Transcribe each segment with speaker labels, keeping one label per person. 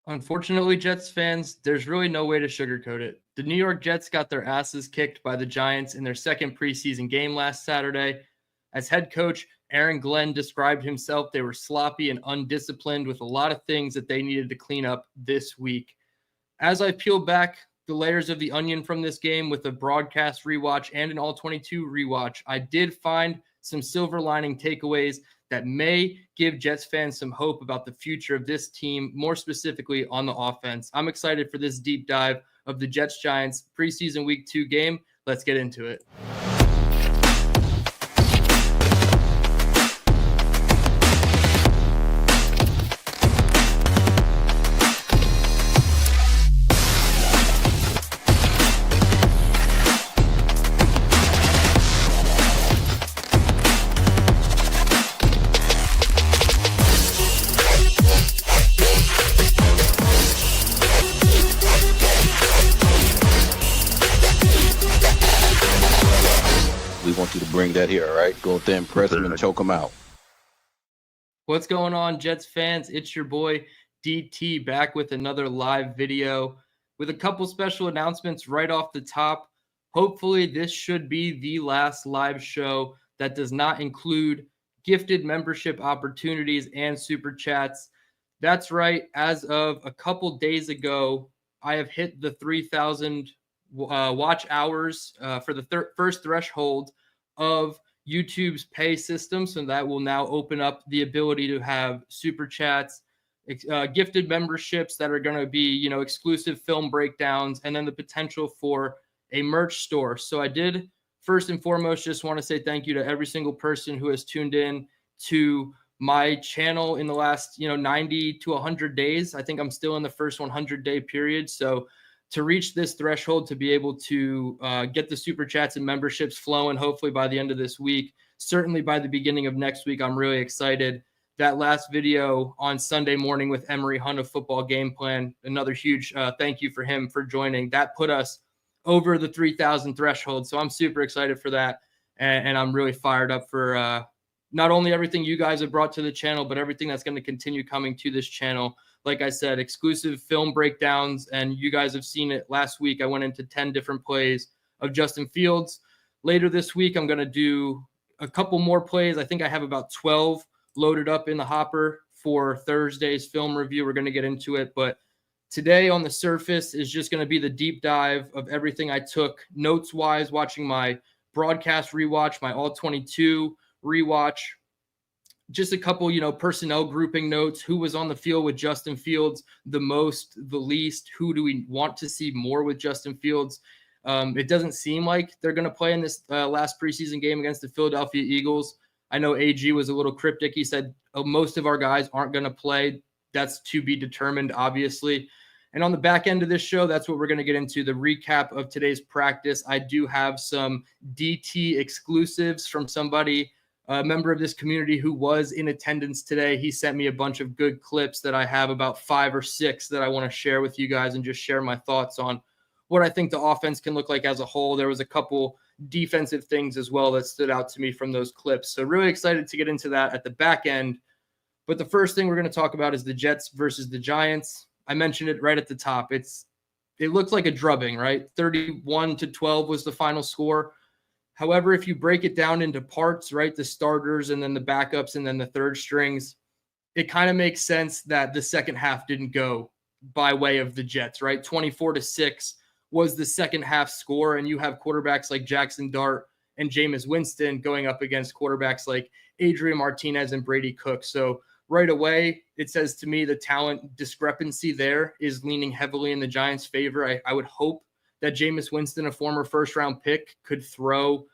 Speaker 1: Unfortunately, Jets fans, there's really no way to sugarcoat it. The New York Jets got their asses kicked by the Giants in their second preseason game last Saturday. As head coach, Aaron Glenn described himself, they were sloppy and undisciplined with a lot of things that they needed to clean up this week. As I peeled back the layers of the onion from this game with a broadcast rewatch and an all-22 rewatch, I did find some silver lining takeaways that may give Jets fans some hope about the future of this team, more specifically on the offense. I'm excited for this deep dive of the Jets-Giants preseason week 2 game. Let's get into it.
Speaker 2: Bring that here, all right? Go up there and press him and choke him out.
Speaker 1: What's going on, Jets fans? It's your boy DT back with another live video with a couple special announcements right off the top. Hopefully, this should be the last live show that does not include gifted membership opportunities and super chats. That's right. As of a couple days ago, I have hit the 3,000 watch hours for the first threshold of YouTube's pay system. So that will now open up the ability to have super chats, gifted memberships that are going to be, exclusive film breakdowns, and then the potential for a merch store. So I did first and foremost just want to say thank you to every single person who has tuned in to my channel in the last, 90 to 100 days. I think I'm still in the first 100-day period. So to reach this threshold, to be able to get the super chats and memberships flowing, hopefully by the end of this week, certainly by the beginning of next week, I'm really excited. That last video on Sunday morning with Emery Hunt of Football Game Plan, another huge thank you for him for joining. That put us over the 3,000 threshold. So I'm super excited for that. And I'm really fired up for not only everything you guys have brought to the channel, but everything that's going to continue coming to this channel. Like I said, exclusive film breakdowns, and you guys have seen it last week. I went into 10 different plays of Justin Fields. Later this week, I'm going to do a couple more plays. I think I have about 12 loaded up in the hopper for Thursday's film review. We're going to get into it. But today on the surface is just going to be the deep dive of everything I took notes-wise, watching my broadcast rewatch, my all-22 rewatch, just a couple, personnel grouping notes. Who was on the field with Justin Fields the most, the least? Who do we want to see more with Justin Fields? It doesn't seem like they're going to play in this last preseason game against the Philadelphia Eagles. I know AG was a little cryptic. He said most of our guys aren't going to play. That's to be determined, obviously. And on the back end of this show, that's what we're going to get into, the recap of today's practice. I do have some DT exclusives from somebody, a member of this community who was in attendance today. He sent me a bunch of good clips that I have, about 5 or 6 that I want to share with you guys and just share my thoughts on what I think the offense can look like as a whole. There was a couple defensive things as well that stood out to me from those clips. So really excited to get into that at the back end. But the first thing we're going to talk about is the Jets versus the Giants. I mentioned it right at the top. It looked like a drubbing, right? 31-12 was the final score. However, if you break it down into parts, right, the starters and then the backups and then the third strings, it kind of makes sense that the second half didn't go by way of the Jets, right? 24-6 was the second half score, and you have quarterbacks like Jackson Dart and Jameis Winston going up against quarterbacks like Adrian Martinez and Brady Cook. So right away, it says to me the talent discrepancy there is leaning heavily in the Giants' favor. I would hope that Jameis Winston, a former first-round pick, could throw,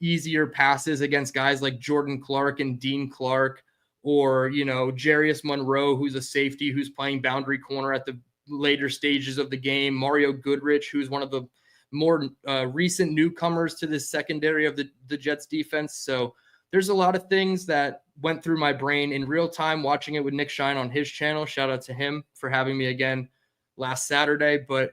Speaker 1: easier passes against guys like Jordan Clark and Dean Clark, or, Jarius Monroe, who's a safety who's playing boundary corner at the later stages of the game, Mario Goodrich, who's one of the more recent newcomers to this secondary of the Jets defense. So there's a lot of things that went through my brain in real time watching it with Nick Shine on his channel. Shout out to him for having me again last Saturday. But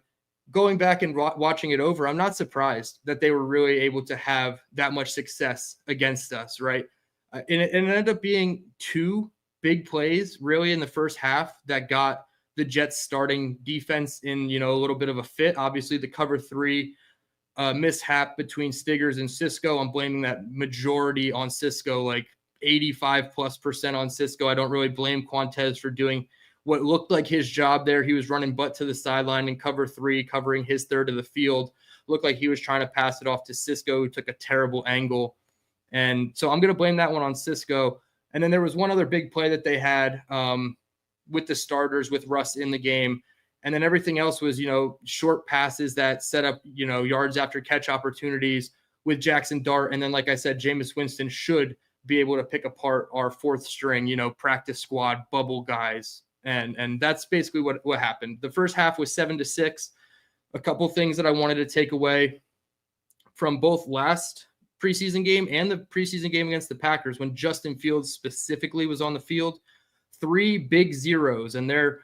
Speaker 1: going back and watching it over, I'm not surprised that they were really able to have that much success against us, right? And it ended up being 2 big plays really in the first half that got the Jets starting defense in, a little bit of a fit. Obviously the cover 3 mishap between Stiggers and Cisco. I'm blaming that majority on Cisco, like 85+% on Cisco. I don't really blame Quantez for doing what looked like his job there. He was running butt to the sideline in cover 3, covering his third of the field. Looked like he was trying to pass it off to Cisco, who took a terrible angle. And so I'm going to blame that one on Cisco. And then there was one other big play that they had with the starters, with Russ in the game. And then everything else was, short passes that set up, yards after catch opportunities with Jackson Dart. And then, like I said, Jameis Winston should be able to pick apart our 4th string, practice squad bubble guys. And that's basically what happened. The first half was 7-6. A couple things that I wanted to take away from both last preseason game and the preseason game against the Packers, when Justin Fields specifically was on the field, 3 big zeros, and they're,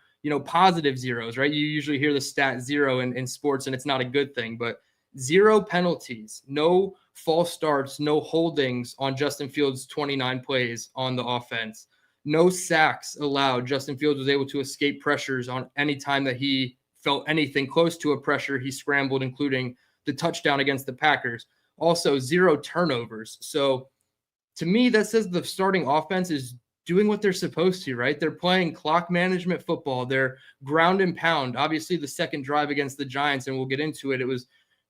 Speaker 1: positive zeros, right? You usually hear the stat 0 in sports, and it's not a good thing, but 0 penalties, no false starts, no holdings on Justin Fields' 29 plays on the offense, no sacks allowed. Justin Fields was able to escape pressures on any time that he felt anything close to a pressure. He scrambled, including the touchdown against the Packers. Also, 0 turnovers. So to me, that says the starting offense is doing what they're supposed to, right? They're playing clock management football. They're ground and pound. Obviously, the second drive against the Giants, and we'll get into it, it was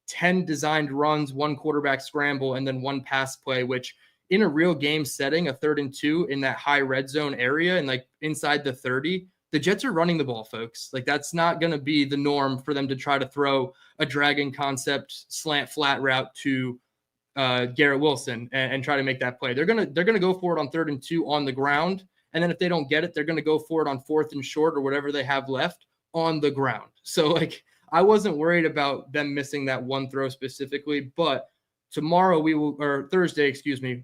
Speaker 1: 10 designed runs, 1 quarterback scramble, and then 1 pass play, which in a real game setting, a 3rd and 2 in that high red zone area and like inside the 30, the Jets are running the ball, folks. Like, that's not going to be the norm for them to try to throw a dragon concept slant flat route to Garrett Wilson and try to make that play. They're gonna go for it on 3rd and 2 on the ground, and then if they don't get it, they're gonna go for it on 4th and short or whatever they have left on the ground. So like, I wasn't worried about them missing that one throw specifically, but tomorrow Thursday,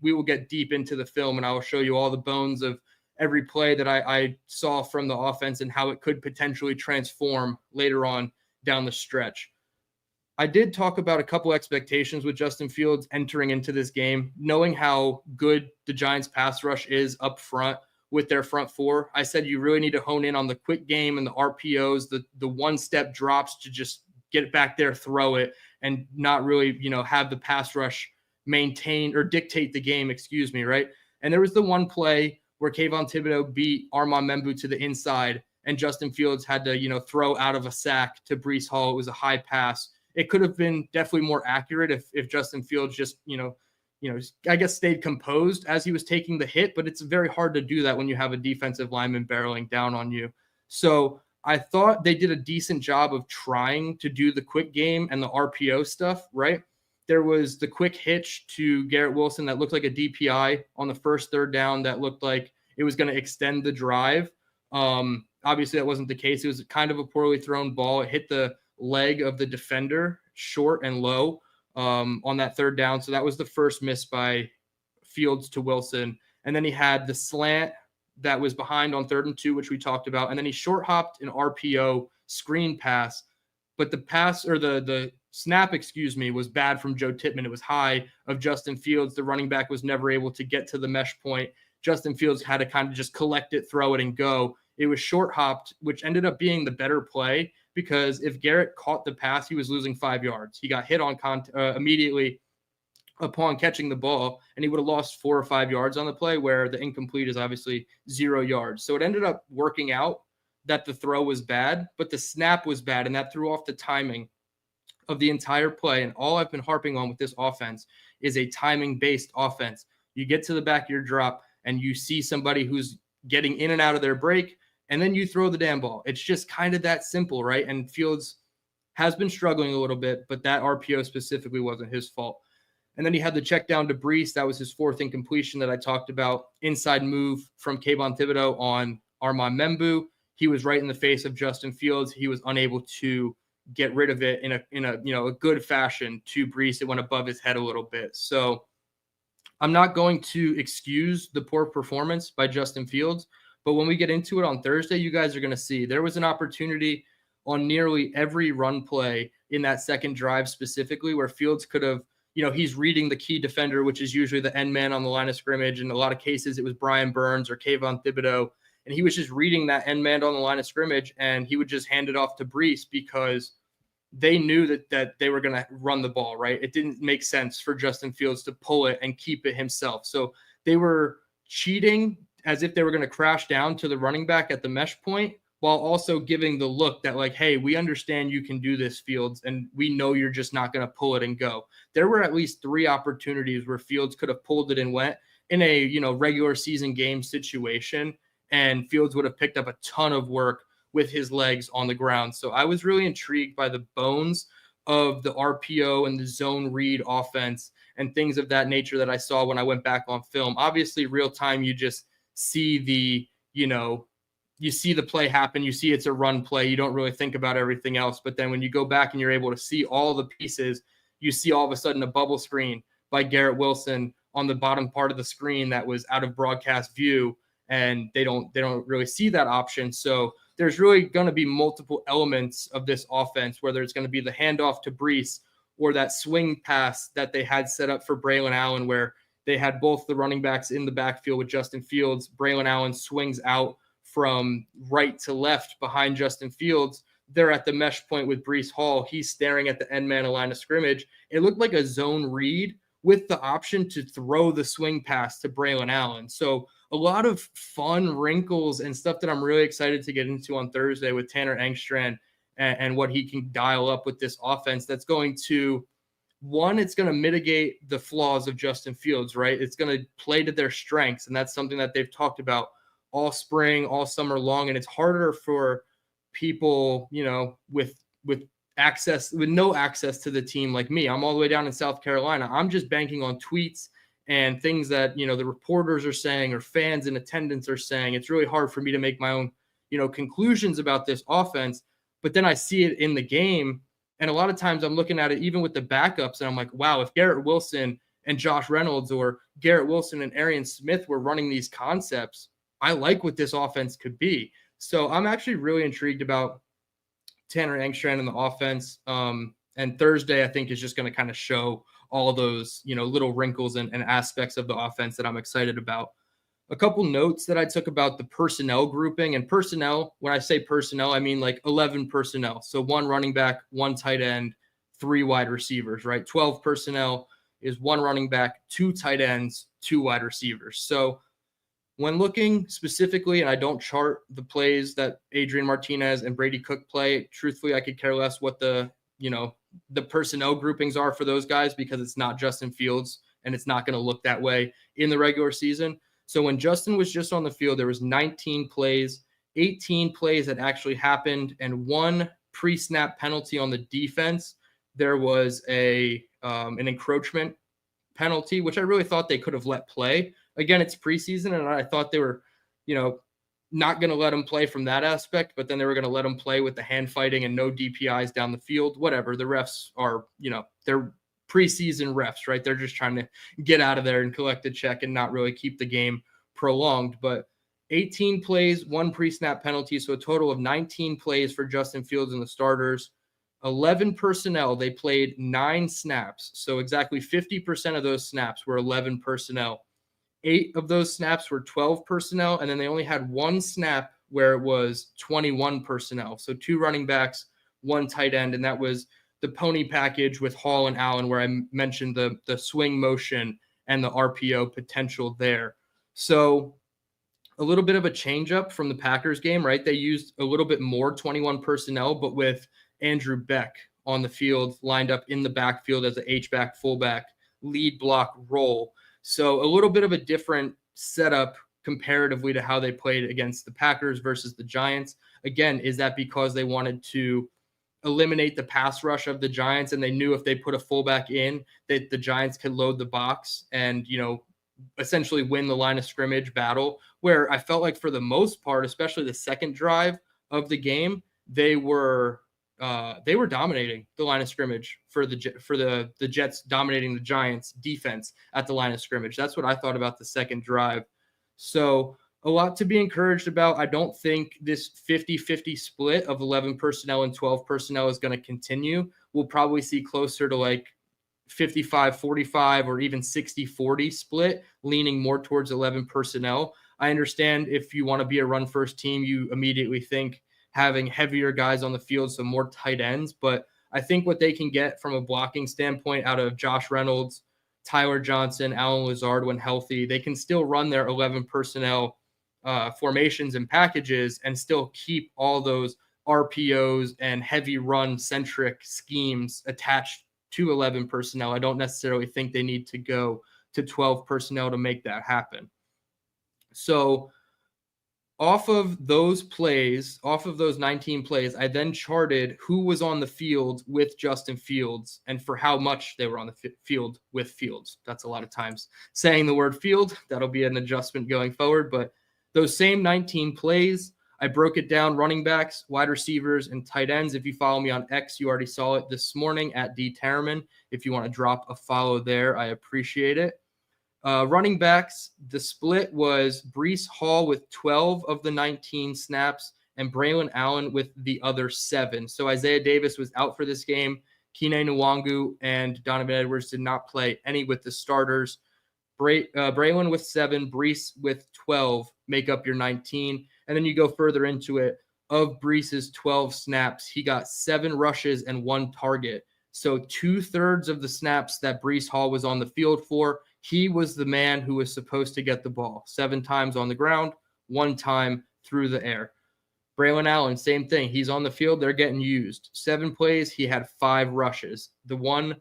Speaker 1: we will get deep into the film, and I will show you all the bones of every play that I saw from the offense and how it could potentially transform later on down the stretch. I did talk about a couple expectations with Justin Fields entering into this game, knowing how good the Giants pass rush is up front with their front 4. I said you really need to hone in on the quick game and the RPOs, the one-step drops to just get it back there, throw it, and not really, have the pass rush maintain or dictate the game, right? And there was the one play where Kayvon Thibodeau beat Armand Membu to the inside, and Justin Fields had to, throw out of a sack to Breece Hall. It was a high pass. It could have been definitely more accurate if Justin Fields just, I guess stayed composed as he was taking the hit, but it's very hard to do that when you have a defensive lineman barreling down on you. So I thought they did a decent job of trying to do the quick game and the RPO stuff, right? There was the quick hitch to Garrett Wilson that looked like a DPI on the first 3rd down that looked like it was going to extend the drive. Obviously, that wasn't the case. It was kind of a poorly thrown ball. It hit the leg of the defender short and low on that 3rd down. So that was the first miss by Fields to Wilson. And then he had the slant that was behind on 3rd and 2, which we talked about. And then he short hopped an RPO screen pass, but the pass or the snap, was bad from Joe Tippmann. It was high of Justin Fields. The running back was never able to get to the mesh point. Justin Fields had to kind of just collect it, throw it, and go. It was short hopped, which ended up being the better play, because if Garrett caught the pass, he was losing 5 yards. He got hit on immediately upon catching the ball, and he would have lost 4 or 5 yards on the play, where the incomplete is obviously 0 yards. So it ended up working out that the throw was bad, but the snap was bad, and that threw off the timing of the entire play. And all I've been harping on with this offense is a timing-based offense. You get to the back of your drop, and you see somebody who's getting in and out of their break, and then you throw the damn ball. It's just kind of that simple, right? And Fields has been struggling a little bit, but that RPO specifically wasn't his fault. And then he had the check down to Breece. That was his 4th incompletion that I talked about. Inside move from Kayvon Thibodeau on Armand Membu. He was right in the face of Justin Fields. He was unable to get rid of it in a good fashion to Breece. It went above his head a little bit. So I'm not going to excuse the poor performance by Justin Fields, but when we get into it on Thursday, you guys are going to see there was an opportunity on nearly every run play in that second drive specifically where Fields could have, he's reading the key defender, which is usually the end man on the line of scrimmage. In a lot of cases, it was Brian Burns or Kayvon Thibodeau. and he was just reading that end man on the line of scrimmage, and he would just hand it off to Brees because they knew that they were going to run the ball, right? It didn't make sense for Justin Fields to pull it and keep it himself. So they were cheating as if they were going to crash down to the running back at the mesh point, while also giving the look that like, hey, we understand you can do this, Fields, and we know you're just not going to pull it and go. There were at least 3 opportunities where Fields could have pulled it and went in a, regular season game situation, and Fields would have picked up a ton of work with his legs on the ground. So I was really intrigued by the bones of the RPO and the zone read offense and things of that nature that I saw when I went back on film. Obviously, real time, you just see the, you see the play happen. You see it's a run play. You don't really think about everything else. But then when you go back and you're able to see all the pieces, you see all of a sudden a bubble screen by Garrett Wilson on the bottom part of the screen that was out of broadcast view, and they don't really see that option. So there's really going to be multiple elements of this offense, whether it's going to be the handoff to Brees or that swing pass that they had set up for Braylon Allen, where they had both the running backs in the backfield with Justin Fields. Braylon Allen swings out from right to left behind Justin Fields. They're at the mesh point with Brees Hall. He's staring at the end man of line of scrimmage. It looked like a zone read with the option to throw the swing pass to Braylon Allen. So a lot of fun wrinkles and stuff that I'm really excited to get into on Thursday with Tanner Engstrand and what he can dial up with this offense. That's going to, one, it's going to mitigate the flaws of Justin Fields, right? It's going to play to their strengths, and that's something that they've talked about all spring, all summer long. And it's harder for people, with no access to the team like me. I'm all the way down in South Carolina. I'm just banking on tweets and things that, the reporters are saying or fans in attendance are saying. It's really hard for me to make my own, conclusions about this offense. But then I see it in the game. And a lot of times I'm looking at it even with the backups, and I'm like, wow, if Garrett Wilson and Josh Reynolds or Garrett Wilson and Arian Smith were running these concepts, I like what this offense could be. So I'm actually really intrigued about Tanner Engstrand in the offense. And Thursday, I think, is just going to kind of show all those, little wrinkles and aspects of the offense that I'm excited about. A couple notes that I took about the personnel grouping. And personnel, when I say personnel, I mean like 11 personnel. So 1 running back, 1 tight end, 3 wide receivers, right? 12 personnel is 1 running back, 2 tight ends, 2 wide receivers. So when looking specifically, and I don't chart the plays that Adrian Martinez and Brady Cook play, truthfully, I could care less what the personnel groupings are for those guys, because it's not Justin Fields and it's not going to look that way in the regular season. So when Justin was just on the field, there was 19 plays, 18 plays that actually happened, and 1 pre-snap penalty on the defense. There was an encroachment penalty, which I really thought they could have let play. Again, it's preseason, and I thought they were, not going to let him play from that aspect, but then they were going to let him play with the hand fighting and no DPIs down the field. Whatever. The refs are, they're preseason refs, right? They're just trying to get out of there and collect a check and not really keep the game prolonged. But 18 plays, 1 pre-snap penalty, so a total of 19 plays for Justin Fields and the starters. 11 personnel, they played 9 snaps. So exactly 50% of those snaps were 11 personnel. 8 of those snaps were 12 personnel, and then they only had 1 snap where it was 21 personnel. So 2 running backs, 1 tight end, and that was the pony package with Hall and Allen, where I mentioned the swing motion and the RPO potential there. So a little bit of a change up from the Packers game, right? They used a little bit more 21 personnel, but with Andrew Beck on the field, lined up in the backfield as an H-back, fullback, lead block role. So a little bit of a different setup comparatively to how they played against the Packers versus the Giants. Again, is that because they wanted to eliminate the pass rush of the Giants, and they knew if they put a fullback in that the Giants could load the box and, essentially win the line of scrimmage battle, where I felt like for the most part, especially the second drive of the game, they were dominating the line of scrimmage for the Jets, dominating the Giants defense at the line of scrimmage. That's what I thought about the second drive. So a lot to be encouraged about. I don't think this 50-50 split of 11 personnel and 12 personnel is going to continue. We'll probably see closer to like 55-45 or even 60-40 split, leaning more towards 11 personnel. I understand if you want to be a run first team, you immediately think having heavier guys on the field, so more tight ends. But I think what they can get from a blocking standpoint out of Josh Reynolds, Tyler Johnson, Allen Lazard when healthy, they can still run their 11 personnel formations and packages and still keep all those RPOs and heavy run centric schemes attached to 11 personnel. I don't necessarily think they need to go to 12 personnel to make that happen. So off of those 19 plays, I then charted who was on the field with Justin Fields and for how much they were on the field with Fields. That's a lot of times saying the word field. That'll be an adjustment going forward. But those same 19 plays, I broke it down: running backs, wide receivers, and tight ends. If you follow me on X, you already saw it this morning at DTereman. If you want to drop a follow there, I appreciate it. Running backs, the split was Breece Hall with 12 of the 19 snaps and Braylon Allen with the other 7. So Isaiah Davis was out for this game. Kene Nwangu and Donovan Edwards did not play any with the starters. Braylon with 7, Breece with 12 make up your 19. And then you go further into it. Of Breece's 12 snaps, he got 7 rushes and 1 target. So 2/3 of the snaps that Breece Hall was on the field for, he was the man who was supposed to get the ball. 7 times on the ground, 1 time through the air. Braylon Allen, same thing. He's on the field. They're getting used. 7 plays. He had 5 rushes. The one,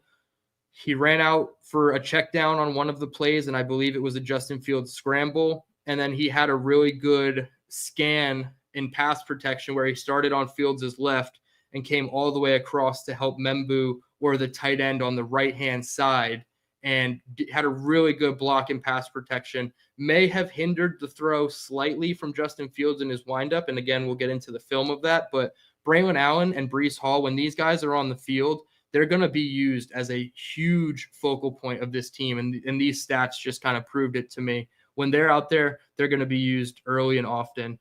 Speaker 1: he ran out for a check down on one of the plays, and I believe it was a Justin Fields scramble. And then he had a really good scan in pass protection where he started on Fields' left and came all the way across to help Membu or the tight end on the right-hand side, and had a really good block in pass protection. May have hindered the throw slightly from Justin Fields in his windup. And again, we'll get into the film of that. But Braylon Allen and Breece Hall, when these guys are on the field, they're going to be used as a huge focal point of this team. And these stats just kind of proved it to me. When they're out there, they're going to be used early and often.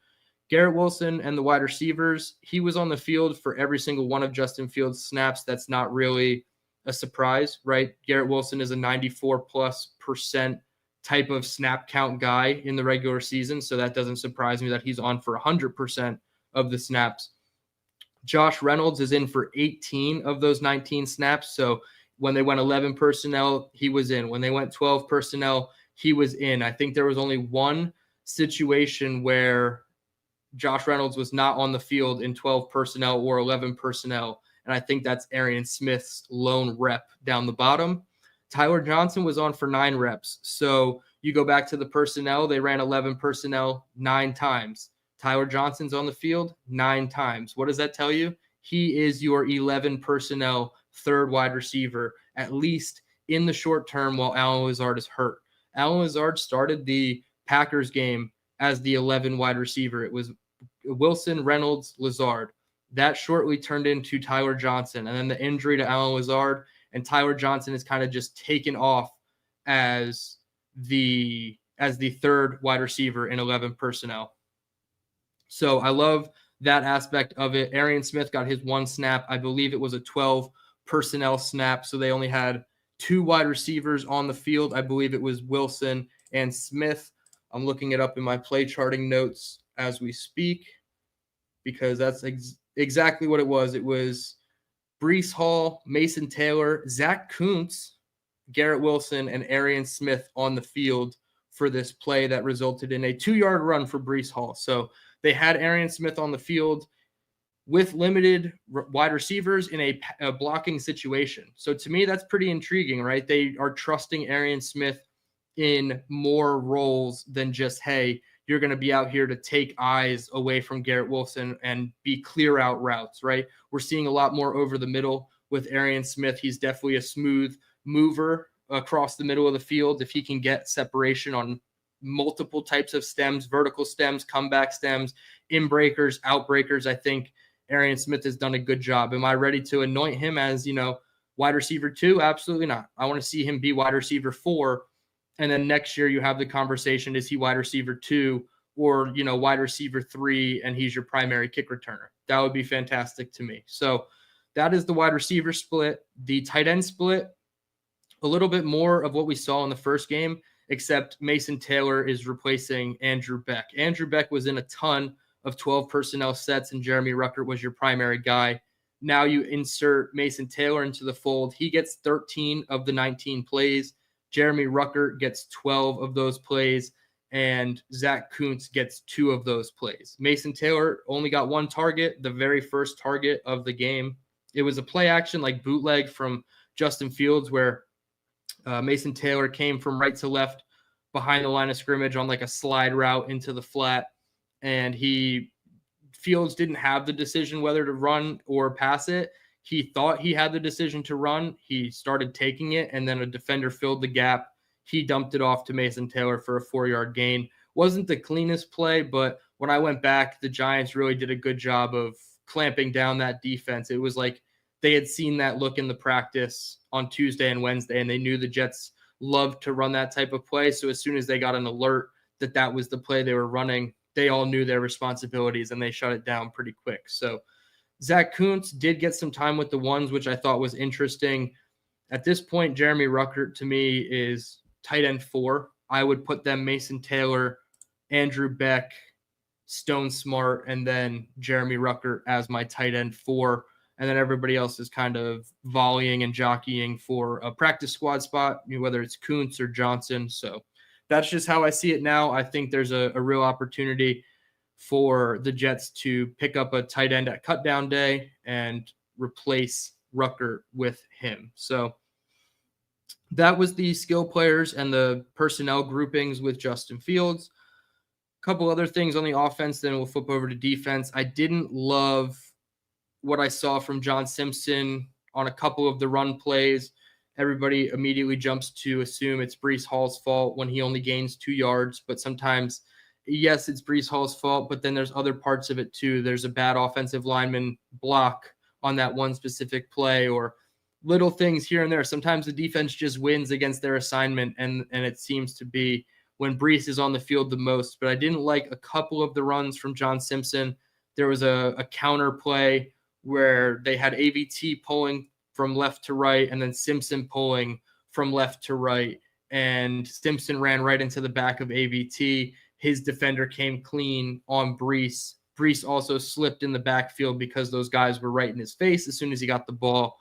Speaker 1: Garrett Wilson and the wide receivers, he was on the field for every single one of Justin Fields' snaps. That's not really a surprise, right? Garrett Wilson is a 94+% type of snap count guy in the regular season, so that doesn't surprise me that he's on for 100% of the snaps. Josh Reynolds is in for 18 of those 19 snaps, so when they went 11 personnel, he was in. When they went 12 personnel, he was in. I think there was only one situation where Josh Reynolds was not on the field in 12 personnel or 11 personnel, and I think that's Arian Smith's lone rep down the bottom. Tyler Johnson was on for 9 reps. So you go back to the personnel, they ran 11 personnel 9 times. Tyler Johnson's on the field 9 times. What does that tell you? He is your 11 personnel third wide receiver, at least in the short term while Allen Lazard is hurt. Allen Lazard started the Packers game as the 11 wide receiver. It was Wilson, Reynolds, Lazard. That shortly turned into Tyler Johnson. And then the injury to Allen Lazard, and Tyler Johnson is kind of just taken off as the third wide receiver in 11 personnel. So I love that aspect of it. Arian Smith got his 1 snap. I believe it was a 12 personnel snap. So they only had 2 wide receivers on the field. I believe it was Wilson and Smith. I'm looking it up in my play charting notes as we speak, because that's exactly what it was. It was Breece Hall, Mason Taylor, Zach Kuntz, Garrett Wilson, and Arian Smith on the field for this play that resulted in a 2-yard run for Breece Hall. So they had Arian Smith on the field with limited wide receivers in a blocking situation. So to me, that's pretty intriguing, right? They are trusting Arian Smith in more roles than just, hey, you're going to be out here to take eyes away from Garrett Wilson and be clear out routes, right? We're seeing a lot more over the middle with Arian Smith. He's definitely a smooth mover across the middle of the field. If he can get separation on multiple types of stems, vertical stems, comeback stems, in breakers, out breakers, I think Arian Smith has done a good job. Am I ready to anoint him as, wide receiver 2? Absolutely not. I want to see him be wide receiver 4. And then next year you have the conversation, is he wide receiver 2 or, wide receiver 3, and he's your primary kick returner? That would be fantastic to me. So that is the wide receiver split. The tight end split, a little bit more of what we saw in the first game. except Mason Taylor is replacing Andrew Beck. Andrew Beck was in a ton of 12 personnel sets, and Jeremy Ruckert was your primary guy. Now you insert Mason Taylor into the fold. He gets 13 of the 19 plays. Jeremy Ruckert gets 12 of those plays, and Zach Kuntz gets 2 of those plays. Mason Taylor only got 1 target, the very first target of the game. It was a play action like bootleg from Justin Fields where Mason Taylor came from right to left behind the line of scrimmage on like a slide route into the flat, and Fields didn't have the decision whether to run or pass it. He thought he had the decision to run. He started taking it, and then a defender filled the gap. He dumped it off to Mason Taylor for a 4-yard gain. Wasn't the cleanest play, but when I went back, the Giants really did a good job of clamping down that defense. It was like they had seen that look in the practice on Tuesday and Wednesday, and they knew the Jets loved to run that type of play. So as soon as they got an alert that that was the play they were running, they all knew their responsibilities, and they shut it down pretty quick. So Zach Kuntz did get some time with the ones, which I thought was interesting. At this point, Jeremy Ruckert to me is tight end 4. I would put them Mason Taylor, Andrew Beck, Stone Smart, and then Jeremy Ruckert as my tight end 4. And then everybody else is kind of volleying and jockeying for a practice squad spot, whether it's Kuntz or Johnson. So that's just how I see it now. I think there's a real opportunity for the Jets to pick up a tight end at cutdown day and replace Ruckert with him. So that was the skill players and the personnel groupings with Justin Fields. A couple other things on the offense, then we'll flip over to defense. I didn't love what I saw from John Simpson on a couple of the run plays. Everybody immediately jumps to assume it's Breece Hall's fault when he only gains 2 yards, but sometimes yes, it's Breece Hall's fault, but then there's other parts of it too. There's a bad offensive lineman block on that one specific play, or little things here and there. Sometimes the defense just wins against their assignment, and it seems to be when Breece is on the field the most. But I didn't like a couple of the runs from John Simpson. There was a counter play where they had AVT pulling from left to right and then Simpson pulling from left to right, and Simpson ran right into the back of AVT. His defender came clean on Breece. Breece also slipped in the backfield because those guys were right in his face as soon as he got the ball,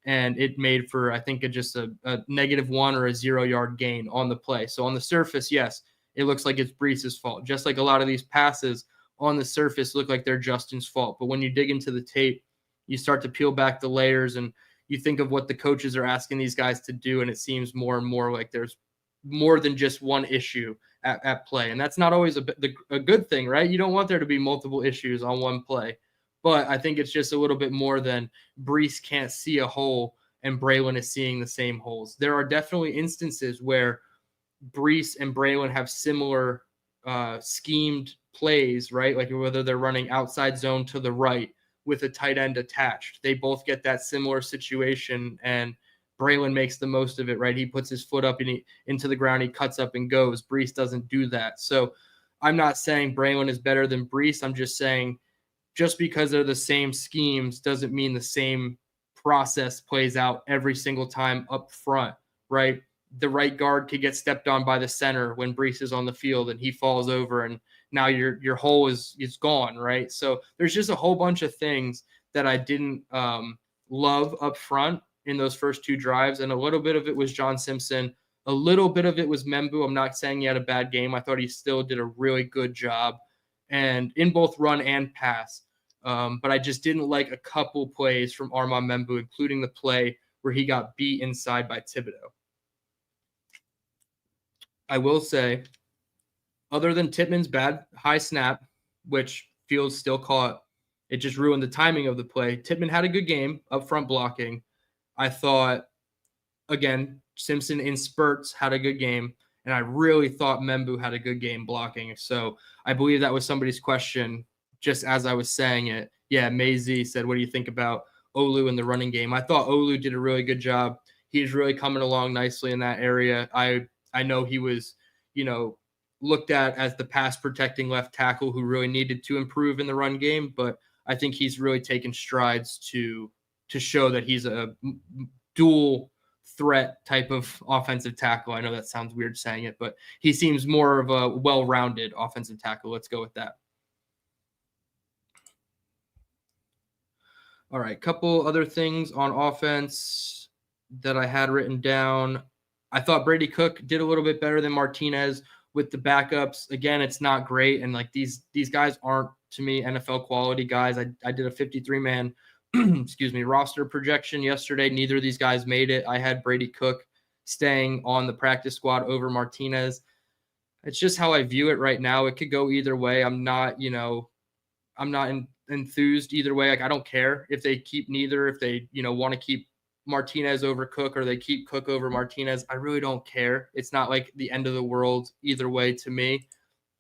Speaker 1: and it made for, I think, just a -1 or a 0-yard gain on the play. So on the surface, yes, it looks like it's Breece's fault. Just like a lot of these passes on the surface look like they're Justin's fault. But when you dig into the tape, you start to peel back the layers and you think of what the coaches are asking these guys to do, and it seems more and more like there's more than just one issue at play. And that's not always a good thing, right? You don't want there to be multiple issues on one play. But I think it's just a little bit more than Breece can't see a hole and Braylon is seeing the same holes. There are definitely instances where Breece and Braylon have similar schemed plays, right? Like whether they're running outside zone to the right with a tight end attached. They both get that similar situation, and Braylon makes the most of it, right? He puts his foot up into the ground, he cuts up and goes. Breece doesn't do that. So I'm not saying Braylon is better than Breece. I'm just saying just because they're the same schemes doesn't mean the same process plays out every single time up front, right? The right guard could get stepped on by the center when Breece is on the field and he falls over, and now your hole is gone, right? So there's just a whole bunch of things that I didn't love up front in those first 2 drives, and a little bit of it was John Simpson. A little bit of it was Membu. I'm not saying he had a bad game. I thought he still did a really good job, and in both run and pass. But I just didn't like a couple plays from Armand Membu, including the play where he got beat inside by Thibodeau. I will say, other than Tippmann's bad high snap, which Fields still caught, it just ruined the timing of the play. Tippmann had a good game up front blocking. I thought, again, Simpson in spurts had a good game, and I really thought Membu had a good game blocking. So I believe that was somebody's question just as I was saying it. Yeah, Mazy said, what do you think about Olu in the running game? I thought Olu did a really good job. He's really coming along nicely in that area. I know he was, looked at as the pass protecting left tackle who really needed to improve in the run game, but I think he's really taken strides to show that he's a dual threat type of offensive tackle. I know that sounds weird saying it, but he seems more of a well-rounded offensive tackle. Let's go with that. All right, couple other things on offense that I had written down. I thought Brady Cook did a little bit better than Martinez with the backups. Again, it's not great, and like these guys aren't, to me, NFL quality guys. I did a 53-man excuse me, roster projection yesterday. Neither of these guys made it. I had Brady Cook staying on the practice squad over Martinez. It's just how I view it right now. It could go either way. I'm not enthused either way. Like, I don't care if they keep neither, if they, want to keep Martinez over Cook or they keep Cook over Martinez. I really don't care. It's not like the end of the world either way to me.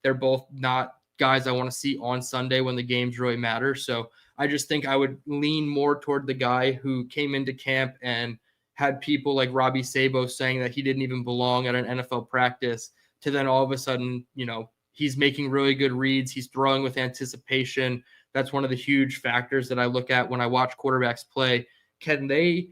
Speaker 1: They're both not guys I want to see on Sunday when the games really matter. So I just think I would lean more toward the guy who came into camp and had people like Robbie Sabo saying that he didn't even belong at an NFL practice, to then all of a sudden, he's making really good reads. He's throwing with anticipation. That's one of the huge factors that I look at when I watch quarterbacks play. Can they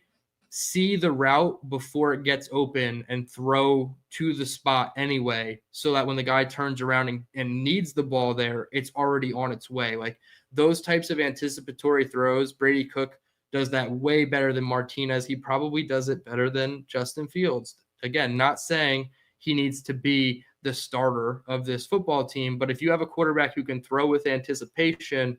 Speaker 1: see the route before it gets open and throw to the spot anyway, so that when the guy turns around and needs the ball there, it's already on its way? Like, those types of anticipatory throws, Brady Cook does that way better than Martinez. He probably does it better than Justin Fields. Again, not saying he needs to be the starter of this football team, but if you have a quarterback who can throw with anticipation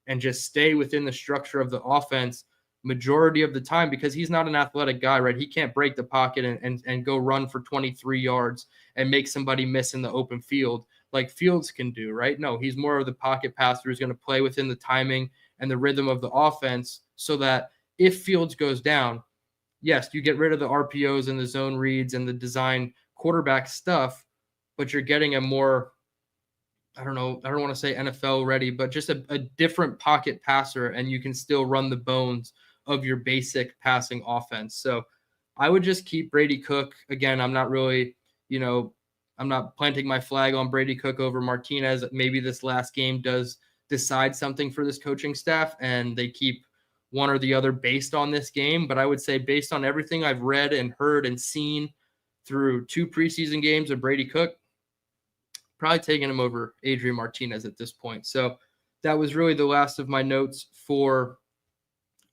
Speaker 1: and just stay within the structure of the offense majority of the time, because he's not an athletic guy, right? He can't break the pocket and go run for 23 yards and make somebody miss in the open field like Fields can do, right? No, he's more of the pocket passer who's going to play within the timing and the rhythm of the offense, so that if Fields goes down, yes, you get rid of the RPOs and the zone reads and the design quarterback stuff, but you're getting a more, I don't want to say NFL ready, but just a different pocket passer, and you can still run the bones of your basic passing offense. So I would just keep Brady Cook. Again, I'm not really, I'm not planting my flag on Brady Cook over Martinez. Maybe this last game does decide something for this coaching staff and they keep one or the other based on this game. But I would say, based on everything I've read and heard and seen through 2 preseason games of Brady Cook, probably taking him over Adrian Martinez at this point. So that was really the last of my notes for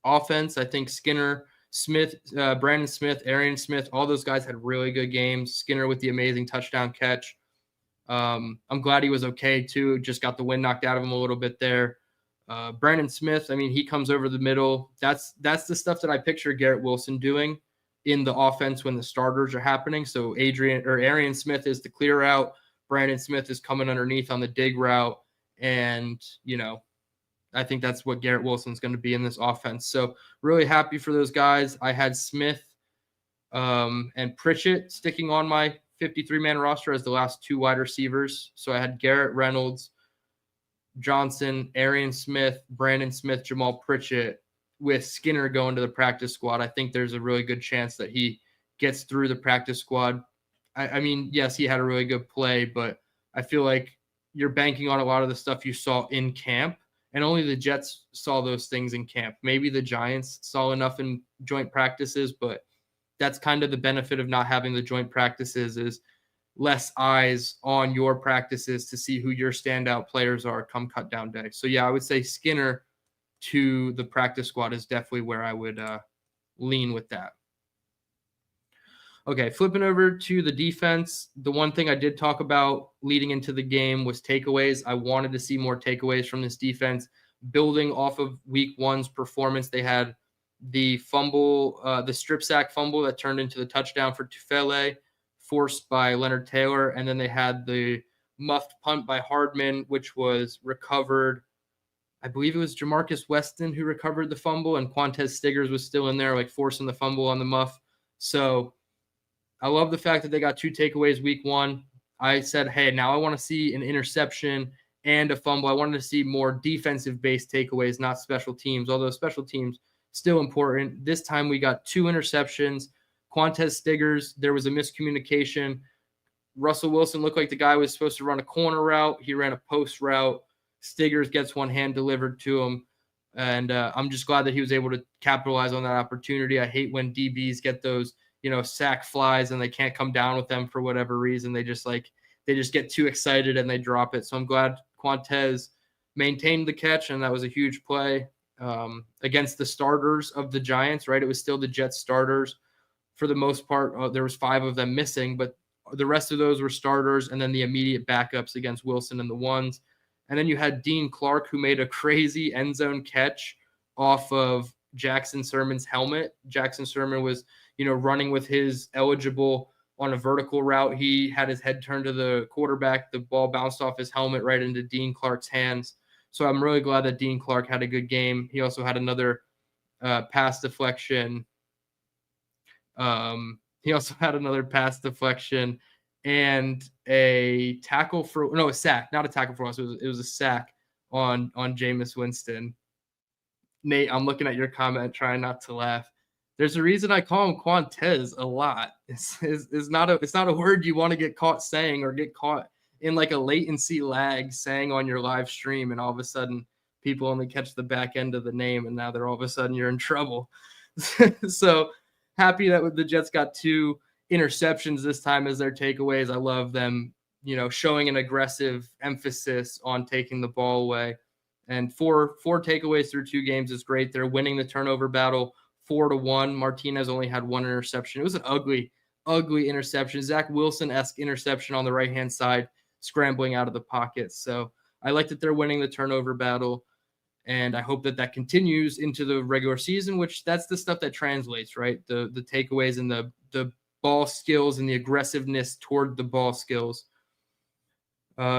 Speaker 1: offense. I think Skinner, Smith, Brandon Smith, Arian Smith, all those guys had really good games. Skinner with the amazing touchdown catch. I'm glad he was okay too. Just got the wind knocked out of him a little bit there. Brandon Smith, I mean, he comes over the middle. That's the stuff that I picture Garrett Wilson doing in the offense when the starters are happening. So Arian Smith is the clear out. Brandon Smith is coming underneath on the dig route. And, I think that's what Garrett Wilson's going to be in this offense. So really happy for those guys. I had Smith and Pritchett sticking on my 53-man roster as the last 2 wide receivers. So I had Garrett Reynolds, Johnson, Arian Smith, Brandon Smith, Jamal Pritchett, with Skinner going to the practice squad. I think there's a really good chance that he gets through the practice squad. I mean, yes, he had a really good play, but I feel like you're banking on a lot of the stuff you saw in camp, and only the Jets saw those things in camp. Maybe the Giants saw enough in joint practices, but that's kind of the benefit of not having the joint practices, is less eyes on your practices to see who your standout players are come cut down day. So yeah, I would say Skinner to the practice squad is definitely where I would lean with that. Okay, flipping over to the defense, the one thing I did talk about leading into the game was takeaways. I wanted to see more takeaways from this defense. Building off of week 1's performance, they had the fumble, the strip sack fumble that turned into the touchdown for Tufele, forced by Leonard Taylor, and then they had the muffed punt by Hardman, which was recovered. I believe it was Jamarcus Weston who recovered the fumble, and Quantez Stiggers was still in there, like forcing the fumble on the muff. So I love the fact that they got 2 takeaways week 1. I said, hey, now I want to see an interception and a fumble. I wanted to see more defensive-based takeaways, not special teams, although special teams still important. This time we got 2 interceptions. Quantez Stiggers, there was a miscommunication. Russell Wilson looked like the guy was supposed to run a corner route. He ran a post route. Stiggers gets one hand delivered to him. And I'm just glad that he was able to capitalize on that opportunity. I hate when DBs get those sack flies and they can't come down with them for whatever reason. They just get too excited and they drop it. So I'm glad Quantez maintained the catch, and that was a huge play against the starters of the Giants, right? It was still the Jets starters for the most part. There was 5 of them missing, but the rest of those were starters, and then the immediate backups against Wilson and the ones. And then you had Dean Clark, who made a crazy end zone catch off of Jackson Sermon's helmet. Jackson Sermon was, running with his eligible on a vertical route. He had his head turned to the quarterback. The ball bounced off his helmet right into Dean Clark's hands. So I'm really glad that Dean Clark had a good game. He also had another pass deflection. He also had another pass deflection and a sack, not a tackle for us. It was a sack on Jameis Winston. Nate, I'm looking at your comment, trying not to laugh. There's a reason I call him Quantez a lot. It's not a word you want to get caught saying or get caught in like a latency lag saying on your live stream, and all of a sudden people only catch the back end of the name, and now they're all of a sudden you're in trouble. So happy that the Jets got 2 interceptions this time as their takeaways. I love them, showing an aggressive emphasis on taking the ball away. And 4 takeaways through 2 games is great. They're winning the turnover battle 4-1. Martinez only had 1 interception. It was an ugly interception. Zach Wilson-esque interception on the right-hand side, scrambling out of the pocket. So I like that they're winning the turnover battle, and I hope that continues into the regular season, which that's the stuff that translates, right? The takeaways and the ball skills and the aggressiveness toward the ball skills.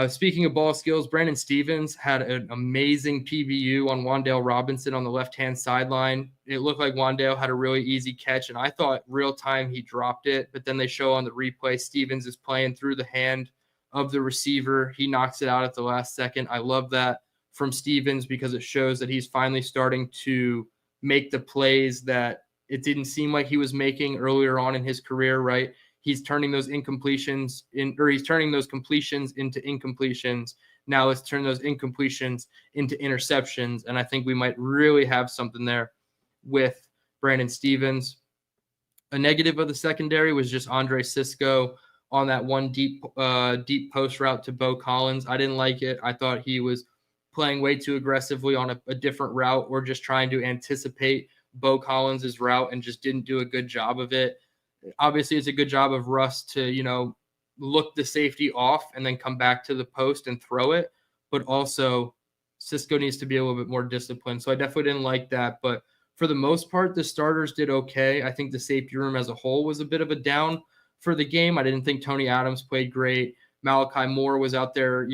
Speaker 1: Speaking of ball skills, Brandon Stephens had an amazing PBU on Wan'Dale Robinson on the left-hand sideline. It looked like Wan'Dale had a really easy catch, and I thought real time he dropped it, but then they show on the replay Stephens is playing through the hand of the receiver. He knocks it out at the last second. I love that from Stephens because it shows that he's finally starting to make the plays that it didn't seem like he was making earlier on in his career, right? He's turning those completions into incompletions. Now let's turn those incompletions into interceptions. And I think we might really have something there with Brandon Stephens. A negative of the secondary was just Andre Sisco on that one deep post route to Bo Collins. I didn't like it. I thought he was playing way too aggressively on a different route, or just trying to anticipate Bo Collins' route and just didn't do a good job of it. Obviously, it's a good job of Russ to, look the safety off and then come back to the post and throw it. But also, Sisco needs to be a little bit more disciplined. So I definitely didn't like that. But for the most part, the starters did okay. I think the safety room as a whole was a bit of a down for the game. I didn't think Tony Adams played great. Malachi Moore was out there,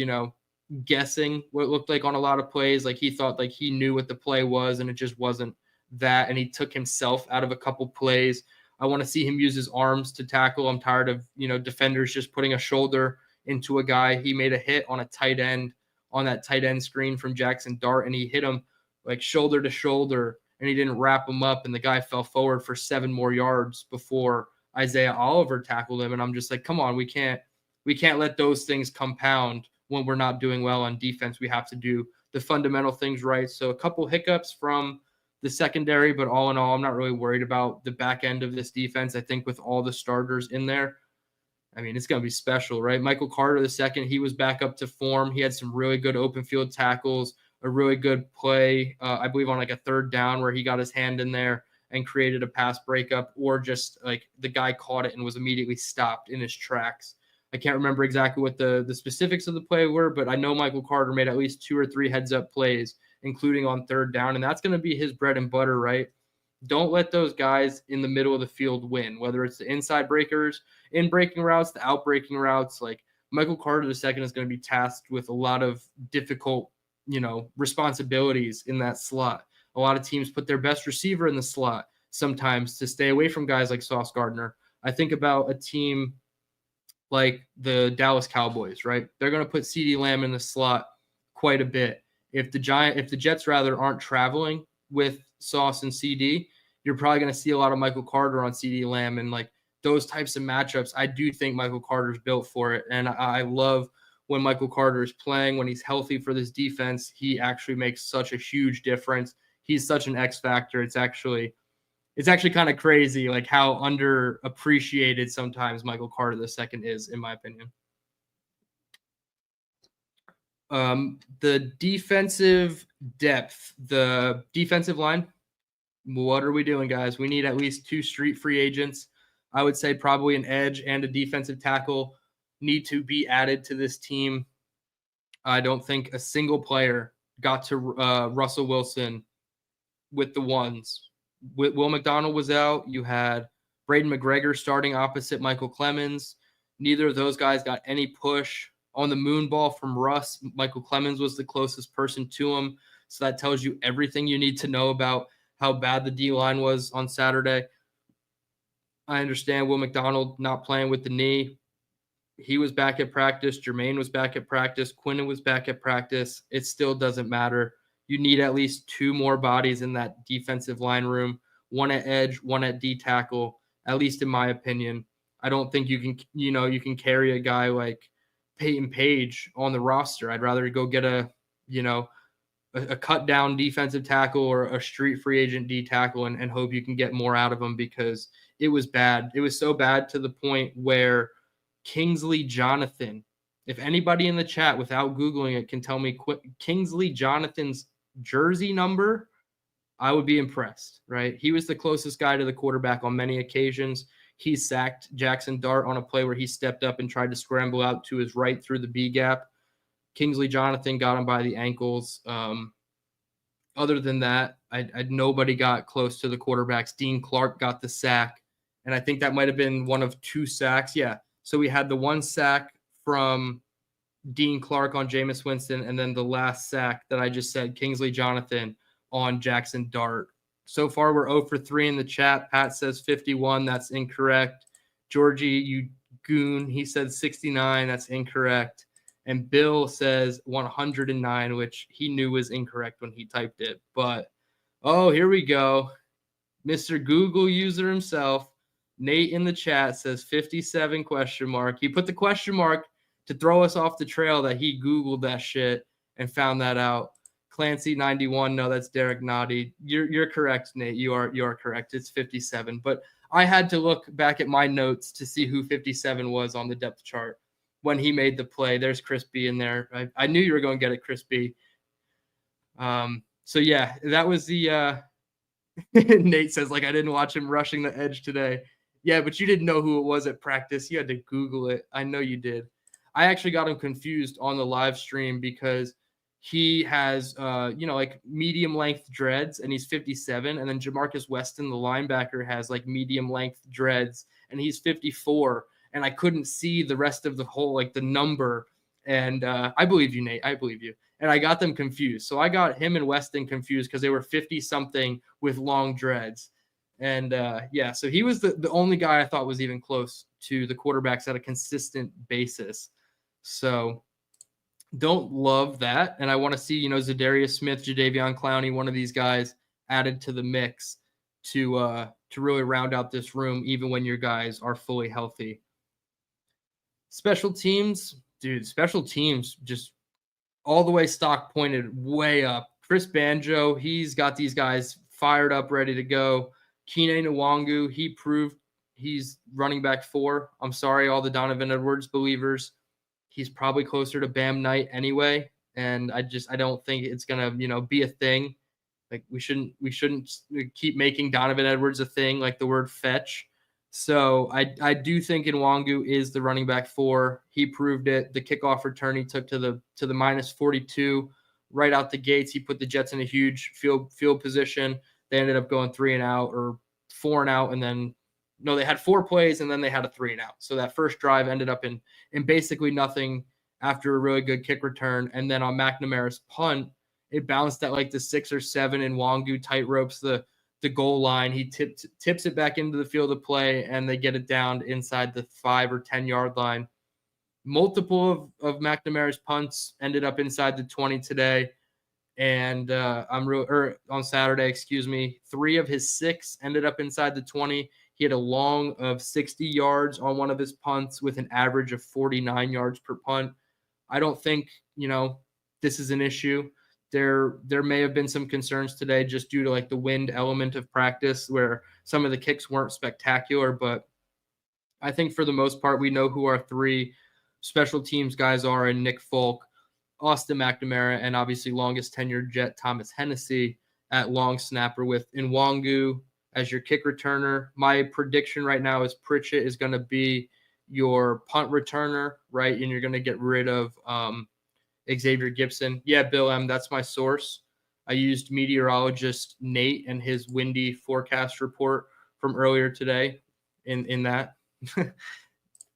Speaker 1: guessing what it looked like on a lot of plays. Like he thought like he knew what the play was, and it just wasn't that. And he took himself out of a couple plays. I want to see him use his arms to tackle. I'm tired of, defenders just putting a shoulder into a guy. He made a hit on a tight end on that tight end screen from Jackson Dart, and he hit him like shoulder to shoulder, and he didn't wrap him up, and the guy fell forward for 7 more yards before Isaiah Oliver tackled him. And I'm just like, come on, we can't let those things compound when we're not doing well on defense. We have to do the fundamental things right. So a couple hiccups from the secondary, but all in all, I'm not really worried about the back end of this defense. I think with all the starters in there, I mean, it's going to be special, right? Michael Carter II, he was back up to form. He had some really good open field tackles, a really good play, I believe on like a 3rd down where he got his hand in there and created a pass breakup, or just like the guy caught it and was immediately stopped in his tracks. I can't remember exactly what the specifics of the play were, but I know Michael Carter made at least 2 or 3 heads-up plays, including on 3rd down, and that's going to be his bread and butter, right? Don't let those guys in the middle of the field win, whether it's the inside breakers, in breaking routes, the out breaking routes. Like Michael Carter II is going to be tasked with a lot of difficult, responsibilities in that slot. A lot of teams put their best receiver in the slot sometimes to stay away from guys like Sauce Gardner. I think about a team like the Dallas Cowboys, right? They're going to put CeeDee Lamb in the slot quite a bit. If the Jets rather aren't traveling with Sauce and CD, you're probably going to see a lot of Michael Carter on CeeDee Lamb, and like those types of matchups. I do think Michael Carter's built for it, and I love when Michael Carter is playing, when he's healthy for this defense. He actually makes such a huge difference. He's such an X factor. It's actually it's actually kind of crazy, like how underappreciated sometimes Michael Carter II is, in my opinion. The defensive depth, the defensive line. What are we doing, guys? We need at least 2 street free agents. I would say probably an edge and a defensive tackle need to be added to this team. I don't think a single player got to Russell Wilson with the ones. Will McDonald was out. You had Braden McGregor starting opposite Michael Clemens. Neither of those guys got any push. On the moon ball from Russ, Michael Clemens was the closest person to him. So that tells you everything you need to know about how bad the D-line was on Saturday. I understand Will McDonald not playing with the knee. He was back at practice. Jermaine was back at practice. Quinnen was back at practice. It still doesn't matter. You need at least 2 more bodies in that defensive line room, one at edge, one at D tackle, at least in my opinion. I don't think you can carry a guy like Peyton Page on the roster. I'd rather go get a cut down defensive tackle or a street free agent D tackle and hope you can get more out of them, because it was bad. It was so bad to the point where Kingsley Jonathan, if anybody in the chat without Googling it can tell me Kingsley Jonathan's jersey number, I would be impressed, right? He was the closest guy to the quarterback on many occasions. He sacked Jackson Dart on a play where he stepped up and tried to scramble out to his right through the B gap. Kingsley Jonathan got him by the ankles. Other than that, nobody got close to the quarterbacks. Dean Clark got the sack, and I think that might have been one of 2 sacks. Yeah. So we had the 1 sack from Dean Clark on Jameis Winston, and then the last sack that I just said, Kingsley Jonathan on Jackson Dart. So far, we're 0 for 3 in the chat. Pat says 51. That's incorrect. Georgie, you goon, he said 69. That's incorrect. And Bill says 109, which he knew was incorrect when he typed it. But, oh, here we go. Mr. Google user himself, Nate in the chat says 57 question mark. He put the question mark to throw us off the trail that he Googled that shit and found that out. Clancy 91. No, that's Derek Noddy. You're correct, Nate. You are correct. It's 57. But I had to look back at my notes to see who 57 was on the depth chart when he made the play. There's Chris B in there. I knew you were going to get it, Chris B. So yeah, that was the Nate says, like, I didn't watch him rushing the edge today. Yeah, but you didn't know who it was at practice. You had to Google it. I know you did. I actually got him confused on the live stream because he has, like medium length dreads, and he's 57. And then Jamarcus Weston, the linebacker, has like medium length dreads, and he's 54. And I couldn't see the rest of the whole, like the number. And I believe you, Nate. I believe you. And I got them confused. So I got him and Weston confused because they were 50-something with long dreads. And, so he was the only guy I thought was even close to the quarterbacks at a consistent basis. So don't love that. And I want to see, Zadarius Smith, Jadeveon Clowney, one of these guys added to the mix to really round out this room, even when your guys are fully healthy. Special teams, just all the way stock pointed way up. Chris Banjo, he's got these guys fired up, ready to go. Kene Nwangu, he proved he's running back 4. I'm sorry, all the Donovan Edwards believers. He's probably closer to Bam Knight anyway, and I don't think it's gonna, be a thing. Like we shouldn't keep making Donovan Edwards a thing, like the word fetch. So I do think Nwangu is the running back 4. He proved it. The kickoff return he took to the -42 right out the gates. He put the Jets in a huge field position. They ended up going 3 and out or 4 and out, and then they had 4 plays and then they had a 3 and out. So that first drive ended up in basically nothing after a really good kick return. And then on McNamara's punt, it bounced at like the 6 or 7, and Nwangu tight ropes the goal line. He tips it back into the field of play, and they get it down inside the 5 or 10 yard line. Multiple of McNamara's punts ended up inside the 20 today. And on Saturday, 3 of his 6 ended up inside the 20. He had a long of 60 yards on one of his punts with an average of 49 yards per punt. I don't think, this is an issue. There may have been some concerns today just due to like the wind element of practice where some of the kicks weren't spectacular, but I think for the most part, we know who our three special teams guys are in Nick Folk, Austin McNamara, and obviously longest tenured Jet Thomas Hennessy at long snapper with Nwangu as your kick returner. My prediction right now is Pritchett is going to be your punt returner, right? And you're going to get rid of Xavier Gibson. Yeah, Bill M., that's my source. I used meteorologist Nate and his windy forecast report from earlier today in that.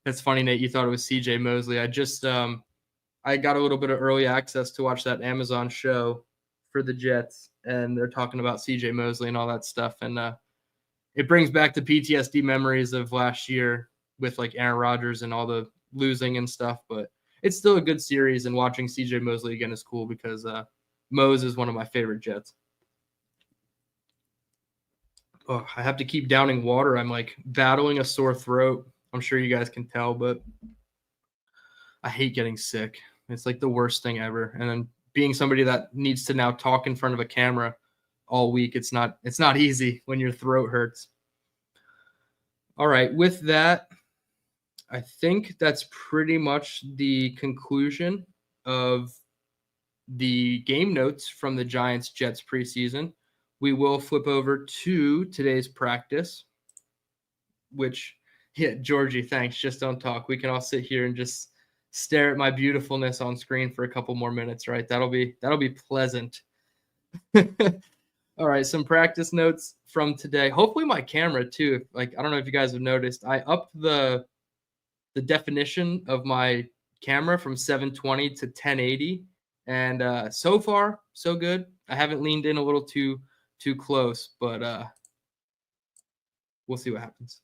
Speaker 1: That's funny, Nate. You thought it was CJ Mosley. I just I got a little bit of early access to watch that Amazon show for the Jets, and they're talking about CJ Mosley and all that stuff. And it brings back the PTSD memories of last year with like Aaron Rodgers and all the losing and stuff. But it's still a good series, and watching CJ Mosley again is cool because Mose is one of my favorite Jets. Oh, I have to keep downing water. I'm like battling a sore throat. I'm sure you guys can tell, but I hate getting sick. It's like the worst thing ever. And then being somebody that needs to now talk in front of a camera all week, it's not easy when your throat hurts. All right, with that, I think that's pretty much the conclusion of the game notes from the Giants-Jets preseason. We will flip over to today's practice, which, yeah, Georgie, thanks. Just don't talk. We can all sit here and just stare at my beautifulness on screen for a couple more minutes, right? That'll be pleasant. All right, some practice notes from today. Hopefully my camera too. Like, I don't know if you guys have noticed, I upped the definition of my camera from 720 to 1080, and so far so good. I haven't leaned in a little too close, but we'll see what happens.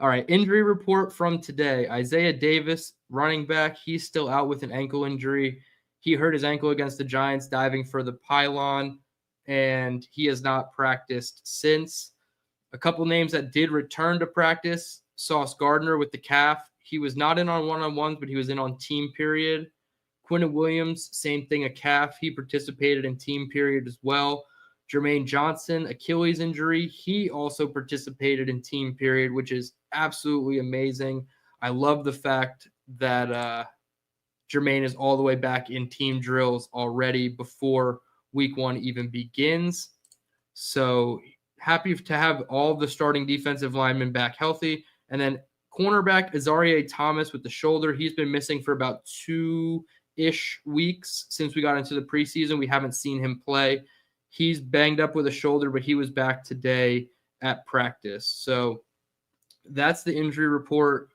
Speaker 1: All right, injury report from today. Isaiah Davis, running back, he's still out with an ankle injury. He hurt his ankle against the Giants diving for the pylon, and he has not practiced since. A couple names that did return to practice: Sauce Gardner with the calf. He was not in on one-on-ones, but he was in on team period. Quinnen Williams, same thing, a calf. He participated in team period as well. Jermaine Johnson, Achilles injury. He also participated in team period, which is absolutely amazing. I love the fact that Jermaine is all the way back in team drills already before week one even begins. So happy to have all the starting defensive linemen back healthy. And then cornerback Azareye'h Thomas with the shoulder. He's been missing for about 2-ish weeks since we got into the preseason. We haven't seen him play. He's banged up with a shoulder, but he was back today at practice. So that's the injury report.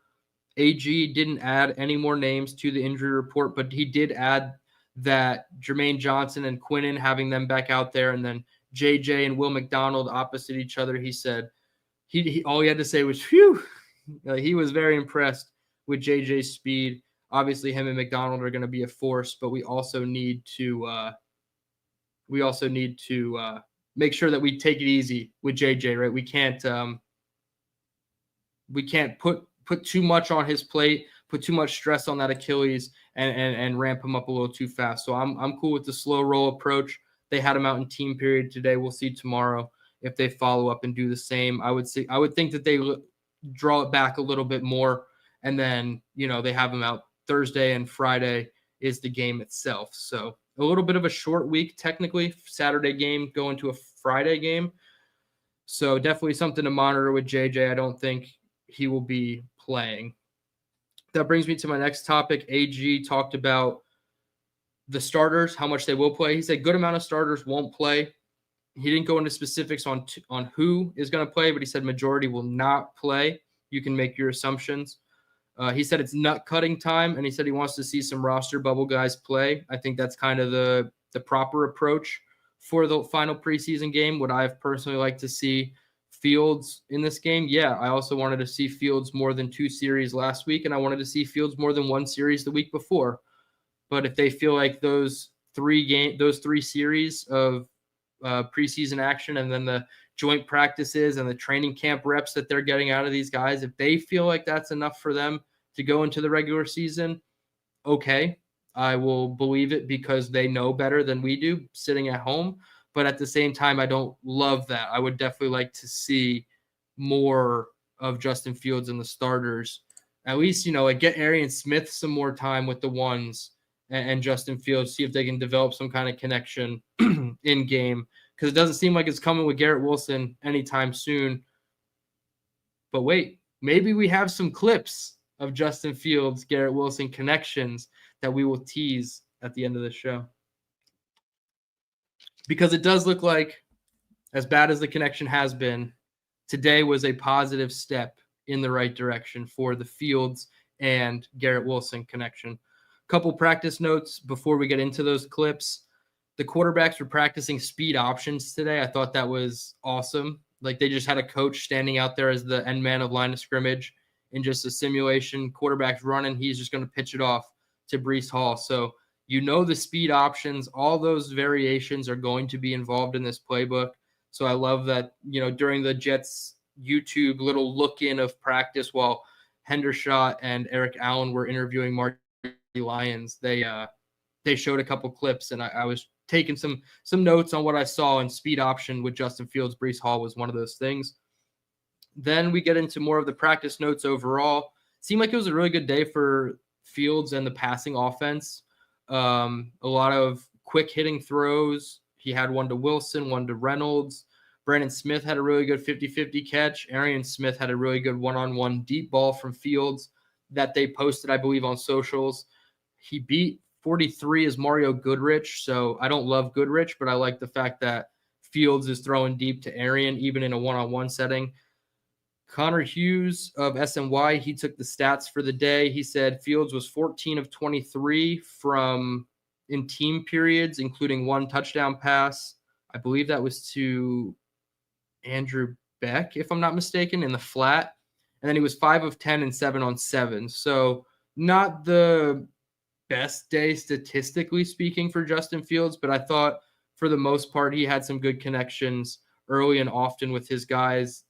Speaker 1: AG didn't add any more names to the injury report, but he did add that Jermaine Johnson and Quinnen, having them back out there, and then JJ and Will McDonald opposite each other. He said he all he had to say was, phew. He was very impressed with JJ's speed. Obviously, him and McDonald are going to be a force, but we also need to make sure that we take it easy with JJ, right? We can't put too much on his plate, put too much stress on that Achilles, and ramp him up a little too fast. So I'm cool with the slow roll approach. They had him out in team period today. We'll see tomorrow if they follow up and do the same. I would think that they draw it back a little bit more, and then they have him out Thursday, and Friday is the game itself. So a little bit of a short week, technically. Saturday game going to a Friday game. So definitely something to monitor with JJ. I don't think he will be playing. That brings me to my next topic. AG talked about the starters, how much they will play. He said good amount of starters won't play. He didn't go into specifics on who is going to play, but he said majority will not play. You can make your assumptions. He said it's nut cutting time, and he said he wants to see some roster bubble guys play. I think that's kind of the proper approach for the final preseason game. Would I have personally liked to see Fields in this game? Yeah, I also wanted to see Fields more than 2 series last week, and I wanted to see Fields more than 1 series the week before. But if they feel like those 3 series of preseason action, and then the joint practices and the training camp reps that they're getting out of these guys, if they feel like that's enough for them to go into the regular season, okay. I will believe it because they know better than we do sitting at home. But at the same time, I don't love that. I would definitely like to see more of Justin Fields and the starters. At least, like get Arian Smith some more time with the ones and Justin Fields, see if they can develop some kind of connection in game. Because it doesn't seem like it's coming with Garrett Wilson anytime soon. But wait, maybe we have some clips of Justin Fields, Garrett Wilson connections that we will tease at the end of the show. Because it does look like, as bad as the connection has been, today was a positive step in the right direction for the Fields and Garrett Wilson connection. Couple practice notes before we get into those clips. The quarterbacks were practicing speed options today. I thought that was awesome. Like they just had a coach standing out there as the end man of line of scrimmage in just a simulation. Quarterback's running. He's just going to pitch it off to Breece Hall. So the speed options, all those variations are going to be involved in this playbook. So I love that, during the Jets YouTube little look-in of practice while Hendershot and Eric Allen were interviewing Marty Lyons, they showed a couple clips, and I was taking some notes on what I saw, and speed option with Justin Fields, Breece Hall was one of those things. Then we get into more of the practice notes overall. Seemed like it was a really good day for Fields and the passing offense. A lot of quick hitting throws. He had one to Wilson, one to Reynolds. Brandon Smith had a really good 50-50 catch. Arian Smith had a really good one-on-one deep ball from Fields that they posted, I believe, on socials. He beat 43 is Mario Goodrich, so I don't love Goodrich, but I like the fact that Fields is throwing deep to Arian, even in a one-on-one setting. Connor Hughes of SNY, he took the stats for the day. He said Fields was 14 of 23 in team periods, including one touchdown pass. I believe that was to Andrew Beck, if I'm not mistaken, in the flat. And then he was 5 of 10 and 7-on-7. So not the best day statistically speaking for Justin Fields, but I thought for the most part he had some good connections early and often with his guys.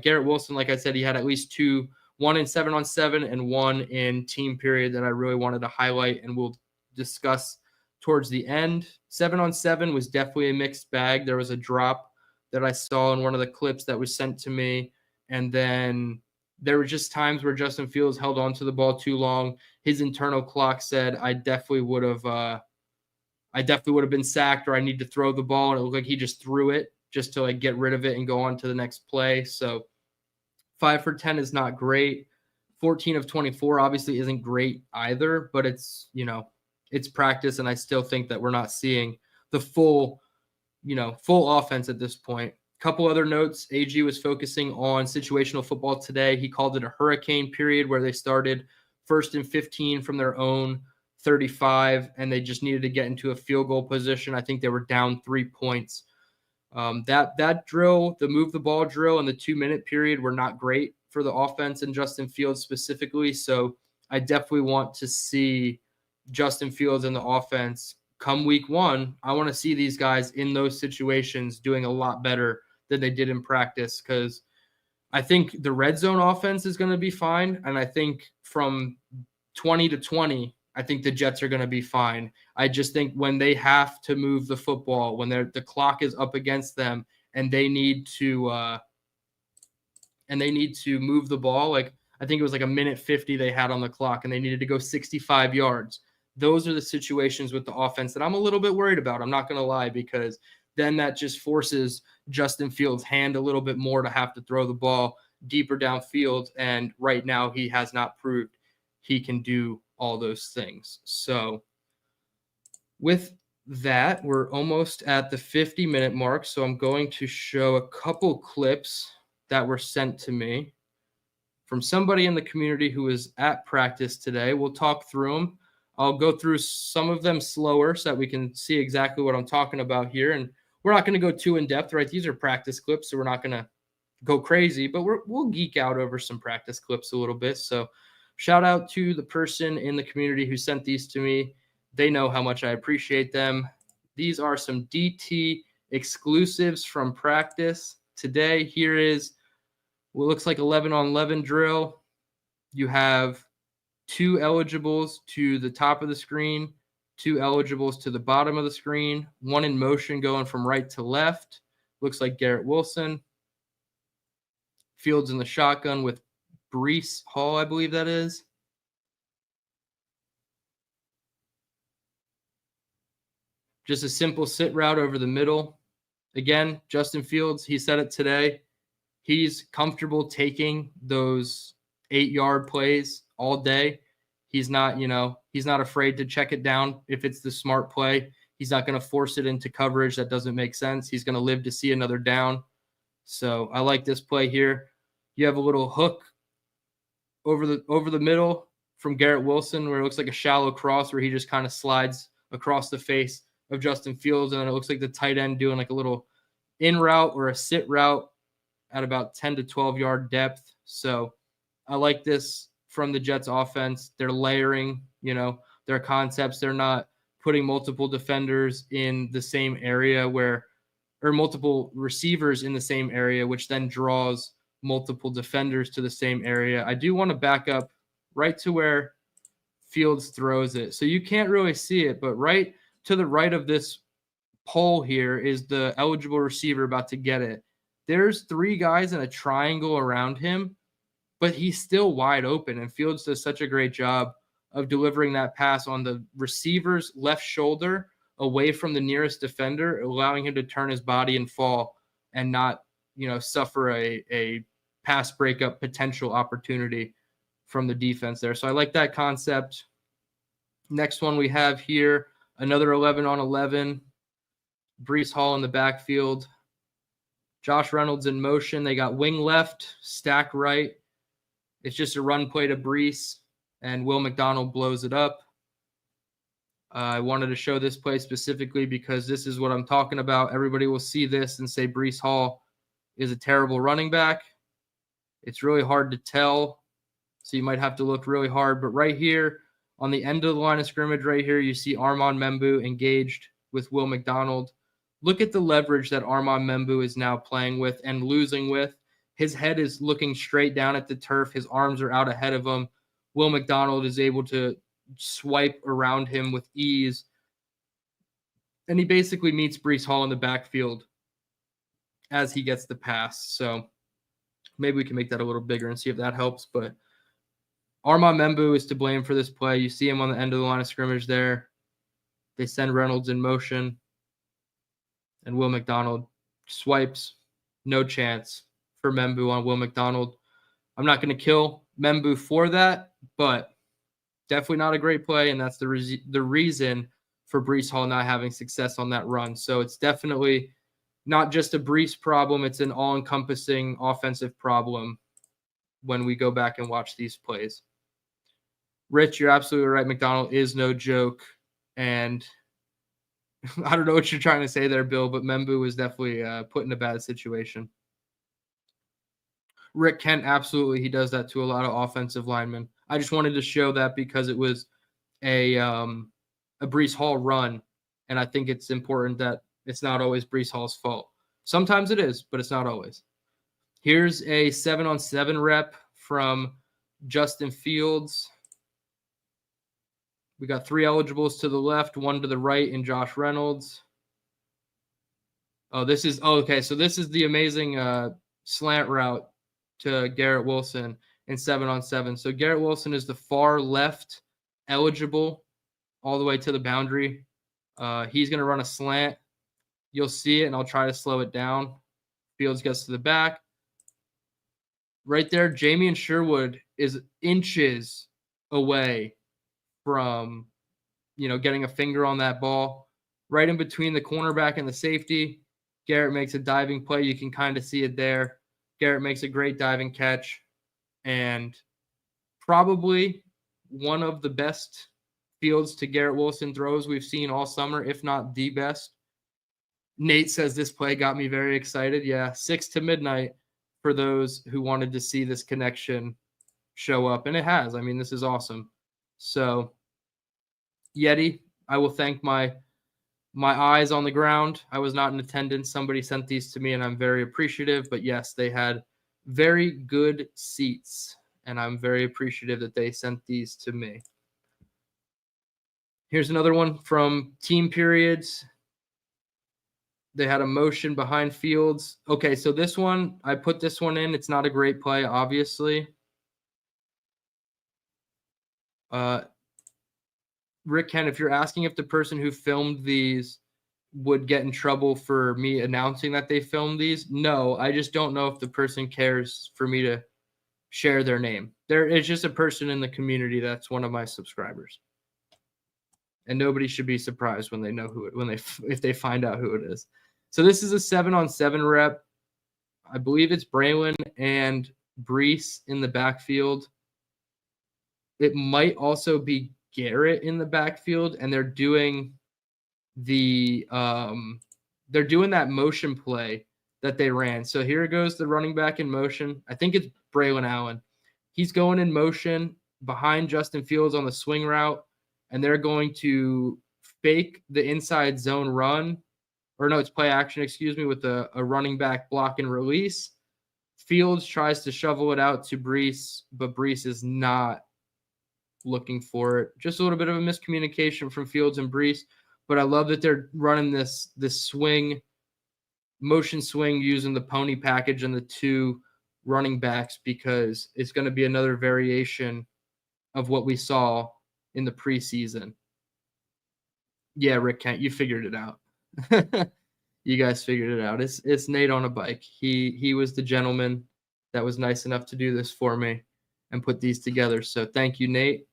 Speaker 1: Garrett Wilson, like I said, he had at least two, one in 7-on-7 and one in team period that I really wanted to highlight and we'll discuss towards the end. 7-on-7 was definitely a mixed bag. There was a drop that I saw in one of the clips that was sent to me, and then there were just times where Justin Fields held on to the ball too long. His internal clock said I definitely would have been sacked, or I need to throw the ball, and it looked like he just threw it just to get rid of it and go on to the next play. So 5 for 10 is not great. 14 of 24 obviously isn't great either, but it's practice, and I still think that we're not seeing the full offense at this point. Couple other notes. AG was focusing on situational football today. He called it a hurricane period where they started 1st and 15 from their own 35, and they just needed to get into a field goal position. I think they were down 3 points. That drill, the move the ball drill and the 2-minute period were not great for the offense and Justin Fields specifically. So I definitely want to see Justin Fields and the offense come week 1. I want to see these guys in those situations doing a lot better than they did in practice, because I think the red zone offense is going to be fine. And I think from 20 to 20, I think the Jets are going to be fine. I just think when they have to move the football, when the clock is up against them and they need to move the ball, I think it was a minute 50 they had on the clock and they needed to go 65 yards. Those are the situations with the offense that I'm a little bit worried about. I'm not going to lie, because then that just forces Justin Fields' hand a little bit more to have to throw the ball deeper downfield. And right now he has not proved he can do all those things. So with that, we're almost at the 50-minute mark. So I'm going to show a couple clips that were sent to me from somebody in the community who was at practice today. We'll talk through them. I'll go through some of them slower so that we can see exactly what I'm talking about here. And we're not going to go too in depth, right? These are practice clips, so we're not going to go crazy, but we'll geek out over some practice clips a little bit. So shout out to the person in the community who sent these to me. They know how much I appreciate them. These are some DT exclusives from practice today. Here is what looks like 11-on-11 drill. You have 2 eligibles to the top of the screen. 2 eligibles to the bottom of the screen, 1 in motion going from right to left. Looks like Garrett Wilson. Fields in the shotgun with Breece Hall, I believe that is. Just a simple sit route over the middle. Again, Justin Fields, he said it today. He's comfortable taking those 8-yard plays all day. He's not, he's not afraid to check it down if it's the smart play. He's not going to force it into coverage that doesn't make sense. He's going to live to see another down. So I like this play here. You have a little hook over the middle from Garrett Wilson where it looks like a shallow cross where he just kind of slides across the face of Justin Fields, and then it looks like the tight end doing like a little in route or a sit route at about 10 to 12-yard depth. So I like this from the Jets offense. They're layering, their concepts. They're not putting multiple defenders in the same area or multiple receivers in the same area, which then draws multiple defenders to the same area. I do want to back up right to where Fields throws it. So you can't really see it, but right to the right of this pole here is the eligible receiver about to get it. There's 3 guys in a triangle around him, but he's still wide open, and Fields does such a great job of delivering that pass on the receiver's left shoulder away from the nearest defender, allowing him to turn his body and fall and not, suffer a pass breakup potential opportunity from the defense there. So I like that concept. Next one we have here, another 11-on-11. Breece Hall in the backfield. Josh Reynolds in motion. They got wing left, stack right. It's just a run play to Breece, and Will McDonald blows it up. I wanted to show this play specifically because this is what I'm talking about. Everybody will see this and say Breece Hall is a terrible running back. It's really hard to tell, so you might have to look really hard. But right here on the end of the line of scrimmage right here, you see Armand Membu engaged with Will McDonald. Look at the leverage that Armand Membu is now playing with and losing with. His head is looking straight down at the turf. His arms are out ahead of him. Will McDonald is able to swipe around him with ease. And he basically meets Breece Hall in the backfield as he gets the pass. So maybe we can make that a little bigger and see if that helps. But Armand Membu is to blame for this play. You see him on the end of the line of scrimmage there. They send Reynolds in motion. And Will McDonald swipes. No chance for Membu on Will McDonald. I'm not going to kill Membu for that, but definitely not a great play, and that's the reason for Breece Hall not having success on that run. So it's definitely not just a Breece problem. It's an all-encompassing offensive problem when we go back and watch these plays. Rich, you're absolutely right. McDonald is no joke, and I don't know what you're trying to say there, Bill, but Membu was definitely put in a bad situation. Rick Kent, absolutely, he does that to a lot of offensive linemen. I just wanted to show that because it was a Breece Hall run, and I think it's important that it's not always Breece Hall's fault. Sometimes it is, but it's not always. Here's a 7-on-7 rep from Justin Fields. We got 3 eligibles to the left, 1 to the right in Josh Reynolds. Okay. So this is the amazing slant route to Garrett Wilson in 7-on-7. So Garrett Wilson is the far left eligible all the way to the boundary. He's going to run a slant. You'll see it, and I'll try to slow it down. Fields gets to the back. Right there, Jamian Sherwood is inches away from, getting a finger on that ball. Right in between the cornerback and the safety, Garrett makes a diving play. You can kind of see it there. Garrett makes a great diving catch, and probably one of the best Fields to Garrett Wilson throws we've seen all summer, if not the best. Nate says this play got me very excited. Yeah, 6 to midnight for those who wanted to see this connection show up, and it has. I mean, this is awesome. So, Yeti, I will thank my eyes on the ground. I was not in attendance. Somebody sent these to me, and I'm very appreciative. But yes, they had very good seats, and I'm very appreciative that they sent these to me. Here's another one from team periods. They had a motion behind Fields. Okay, so this one, I put this one in. It's not a great play, obviously. Rick Ken, if you're asking if the person who filmed these would get in trouble for me announcing that they filmed these, no, I just don't know if the person cares for me to share their name. There is just a person in the community that's one of my subscribers, and nobody should be surprised when they know who it if they find out who it is. So this is a 7-on-7 rep. I believe it's Braylon and Brees in the backfield. It might also be Garrett in the backfield, and they're doing that motion play that they ran. So here goes the running back in motion. I think it's Braylon Allen. He's going in motion behind Justin Fields on the swing route, and they're going to fake the inside zone run. Or no, it's play action, excuse me, with a running back block and release. Fields tries to shovel it out to Brees, but Brees is not looking for it. Just a little bit of a miscommunication from Fields and Brees, but I love that they're running this motion swing using the pony package and the two running backs, because it's going to be another variation of what we saw in the preseason. Yeah, Rick Kent, you figured it out. You guys figured it out. It's Nate on a bike. He was the gentleman that was nice enough to do this for me and put these together. So thank you, Nate.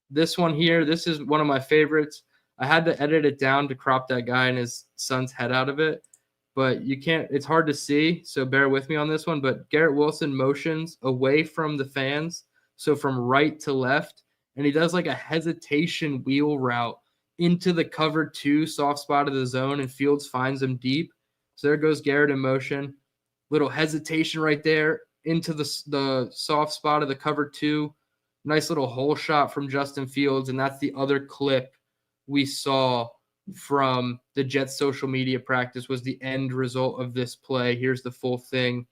Speaker 1: This one here, this is one of my favorites. I had to edit it down to crop that guy and his son's head out of it, but you can't, it's hard to see, so bear with me on this one. But Garrett Wilson motions away from the fans, so from right to left, and he does like a hesitation wheel route into the cover 2 soft spot of the zone, and Fields finds him deep. So there goes Garrett in motion. Little hesitation right there into the soft spot of the cover 2. Nice little hole shot from Justin Fields, and that's the other clip we saw from the Jets social media practice, was the end result of this play. Here's the full thing.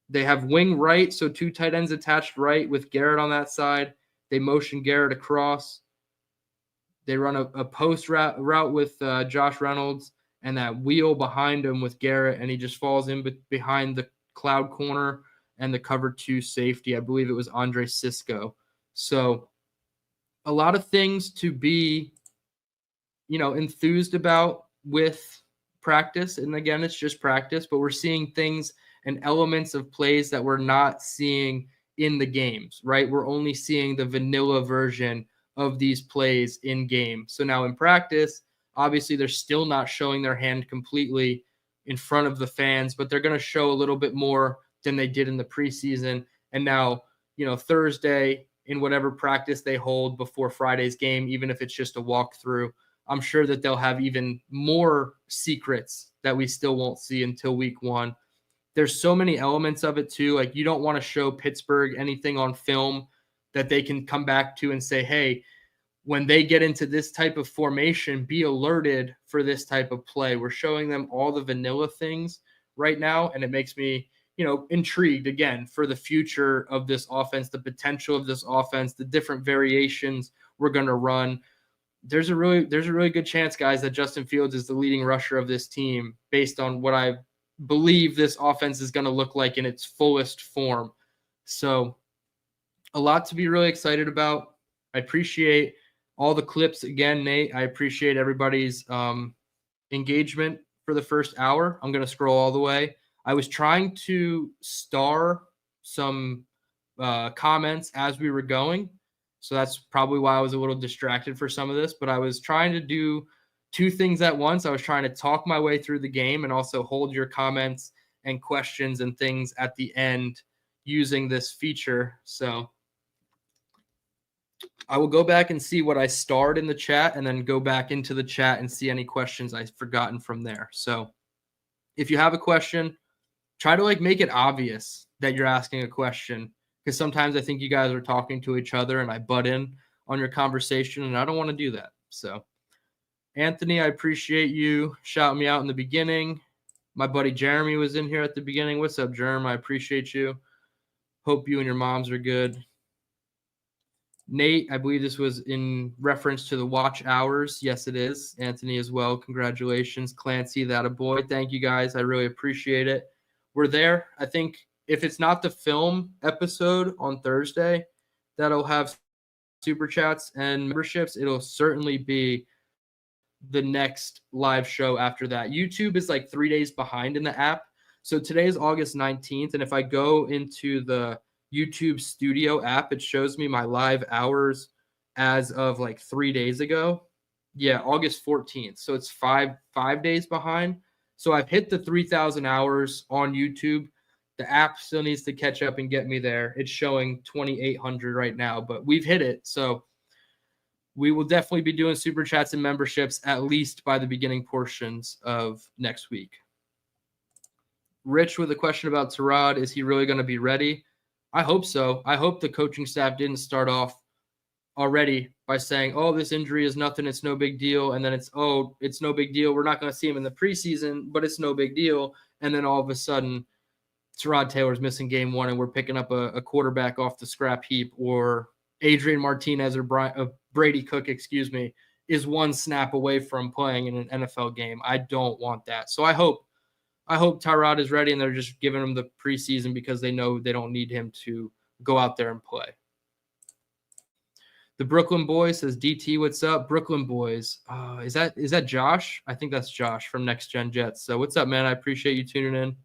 Speaker 1: They have wing right, so 2 tight ends attached right with Garrett on that side. They motion Garrett across. They run a post route with Josh Reynolds and that wheel behind him with Garrett, and he just falls in behind the cloud corner and the cover 2 safety. I believe it was Andre Sisco. So a lot of things to be, enthused about with practice. And again, it's just practice, but we're seeing things and elements of plays that we're not seeing in the games, right? We're only seeing the vanilla version of these plays in game. So now in practice, obviously they're still not showing their hand completely in front of the fans, but they're going to show a little bit more than they did in the preseason. And now, Thursday, in whatever practice they hold before Friday's game, even if it's just a walkthrough, I'm sure that they'll have even more secrets that we still won't see until week 1. There's so many elements of it too. Like, you don't want to show Pittsburgh anything on film that they can come back to and say, hey, when they get into this type of formation, be alerted for this type of play. We're showing them all the vanilla things right now, and it makes me, intrigued again for the future of this offense, the potential of this offense, the different variations we're going to run. There's a really good chance, guys, that Justin Fields is the leading rusher of this team based on what I believe this offense is going to look like in its fullest form. So a lot to be really excited about. I appreciate all the clips again, Nate. I appreciate everybody's engagement for the first hour. I'm going to scroll all the way. I was trying to star some comments as we were going, so that's probably why I was a little distracted for some of this, but I was trying to do 2 things at once. I was trying to talk my way through the game and also hold your comments and questions and things at the end using this feature. So I will go back and see what I starred in the chat and then go back into the chat and see any questions I've forgotten from there. So if you have a question, try to make it obvious that you're asking a question, because sometimes I think you guys are talking to each other and I butt in on your conversation, and I don't want to do that. So Anthony, I appreciate you shouting me out in the beginning. My buddy Jeremy was in here at the beginning. What's up, Jerm? I appreciate you. Hope you and your moms are good. Nate, I believe this was in reference to the watch hours. Yes, it is. Anthony as well. Congratulations. Clancy, that a boy. Thank you guys. I really appreciate it. We're there. I think if it's not the film episode on Thursday that'll have super chats and memberships, it'll certainly be the next live show after that. YouTube is like 3 days behind in the app. So today is August 19th. And if I go into the YouTube Studio app, it shows me my live hours as of like 3 days ago. Yeah, August 14th. So it's five days behind. So I've hit the 3,000 hours on YouTube. The app still needs to catch up and get me there. It's showing 2,800 right now, but we've hit it. So we will definitely be doing super chats and memberships at least by the beginning portions of next week. Rich with a question about Tyrod. Is he really going to be ready? I hope so. I hope the coaching staff didn't start off already by saying, oh, this injury is nothing. It's no big deal. And then it's no big deal. We're not going to see him in the preseason, but it's no big deal. And then all of a sudden, Tyrod Taylor's missing game one and we're picking up a quarterback off the scrap heap, or Adrian Martinez or Brady Cook, is one snap away from playing in an NFL game. I don't want that. So I hope Tyrod is ready and they're just giving him the preseason because they know they don't need him to go out there and play. The Brooklyn Boys says, DT, what's up? Brooklyn Boys. Is that Josh? I think that's Josh from Next Gen Jets. So what's up, man? I appreciate you tuning in.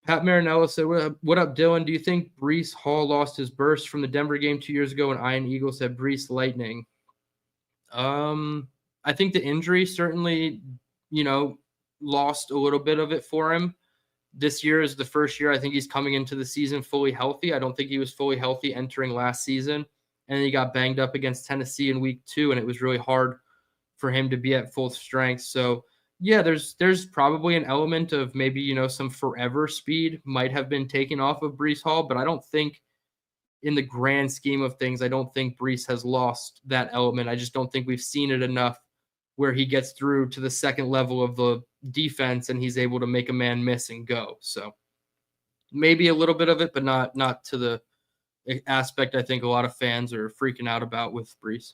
Speaker 1: Pat Marinello said, what up, Dylan? Do you think Breece Hall lost his burst from the Denver game 2 years ago when Ian Eagle said Breece Lightning? I think the injury certainly, lost a little bit of it for him. This year is the first year I think he's coming into the season fully healthy. I don't think he was fully healthy entering last season. And he got banged up against Tennessee in week 2, and it was really hard for him to be at full strength. So, yeah, there's probably an element of maybe, some forever speed might have been taken off of Breece Hall, but I don't think in the grand scheme of things, I don't think Breece has lost that element. I just don't think we've seen it enough where he gets through to the second level of the defense and he's able to make a man miss and go. So maybe a little bit of it, but not to the aspect I think a lot of fans are freaking out about with Breece.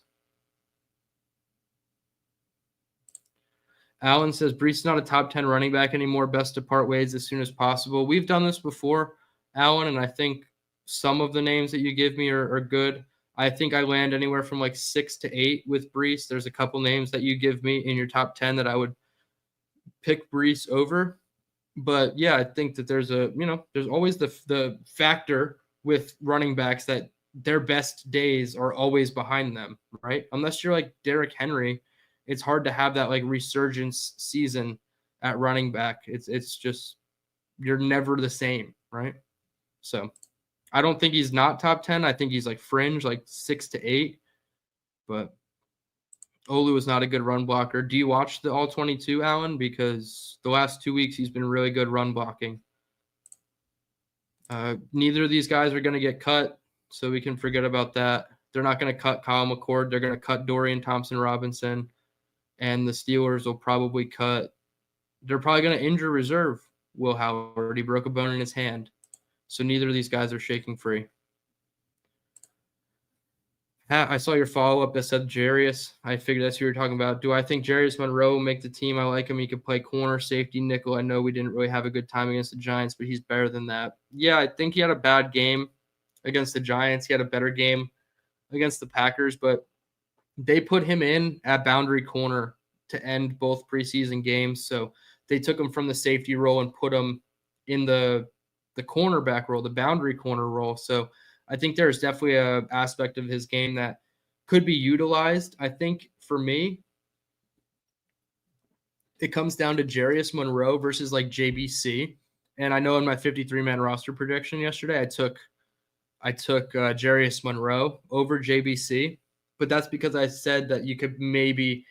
Speaker 1: Alan says, Breece is not a top 10 running back anymore. Best to part ways as soon as possible. We've done this before, Alan, and I think some of the names that you give me are good. I think I land anywhere from like 6 to 8 with Breece. There's a couple names that you give me in your top 10 that I would pick Breece over. But yeah, I think that there's always the factor with running backs that their best days are always behind them, right? Unless you're like Derrick Henry, it's hard to have that like resurgence season at running back. It's just, you're never the same, right? So I don't think he's not top 10. I think he's like fringe, like 6 to 8. But Olu is not a good run blocker. Do you watch the All-22, Alan? Because the last 2 weeks he's been really good run blocking. Neither of these guys are going to get cut, so we can forget about that. They're not going to cut Kyle McCord. They're going to cut Dorian Thompson-Robinson. And the Steelers will probably cut – they're probably going to injure reserve Will Howard. He broke a bone in his hand. So neither of these guys are shaking free. I saw your follow-up that said Jarius. I figured that's who you were talking about. Do I think Jarius Monroe will make the team? I like him. He could play corner, safety, nickel. I know we didn't really have a good time against the Giants, but he's better than that. Yeah, I think he had a bad game against the Giants. He had a better game against the Packers, but they put him in at boundary corner to end both preseason games. So they took him from the safety role and put him in the cornerback role, the boundary corner role. So I think there's definitely an aspect of his game that could be utilized. I think for me, it comes down to Jarius Monroe versus like JBC. And I know in my 53-man roster prediction yesterday, I took Jarius Monroe over JBC, but that's because I said that you could maybe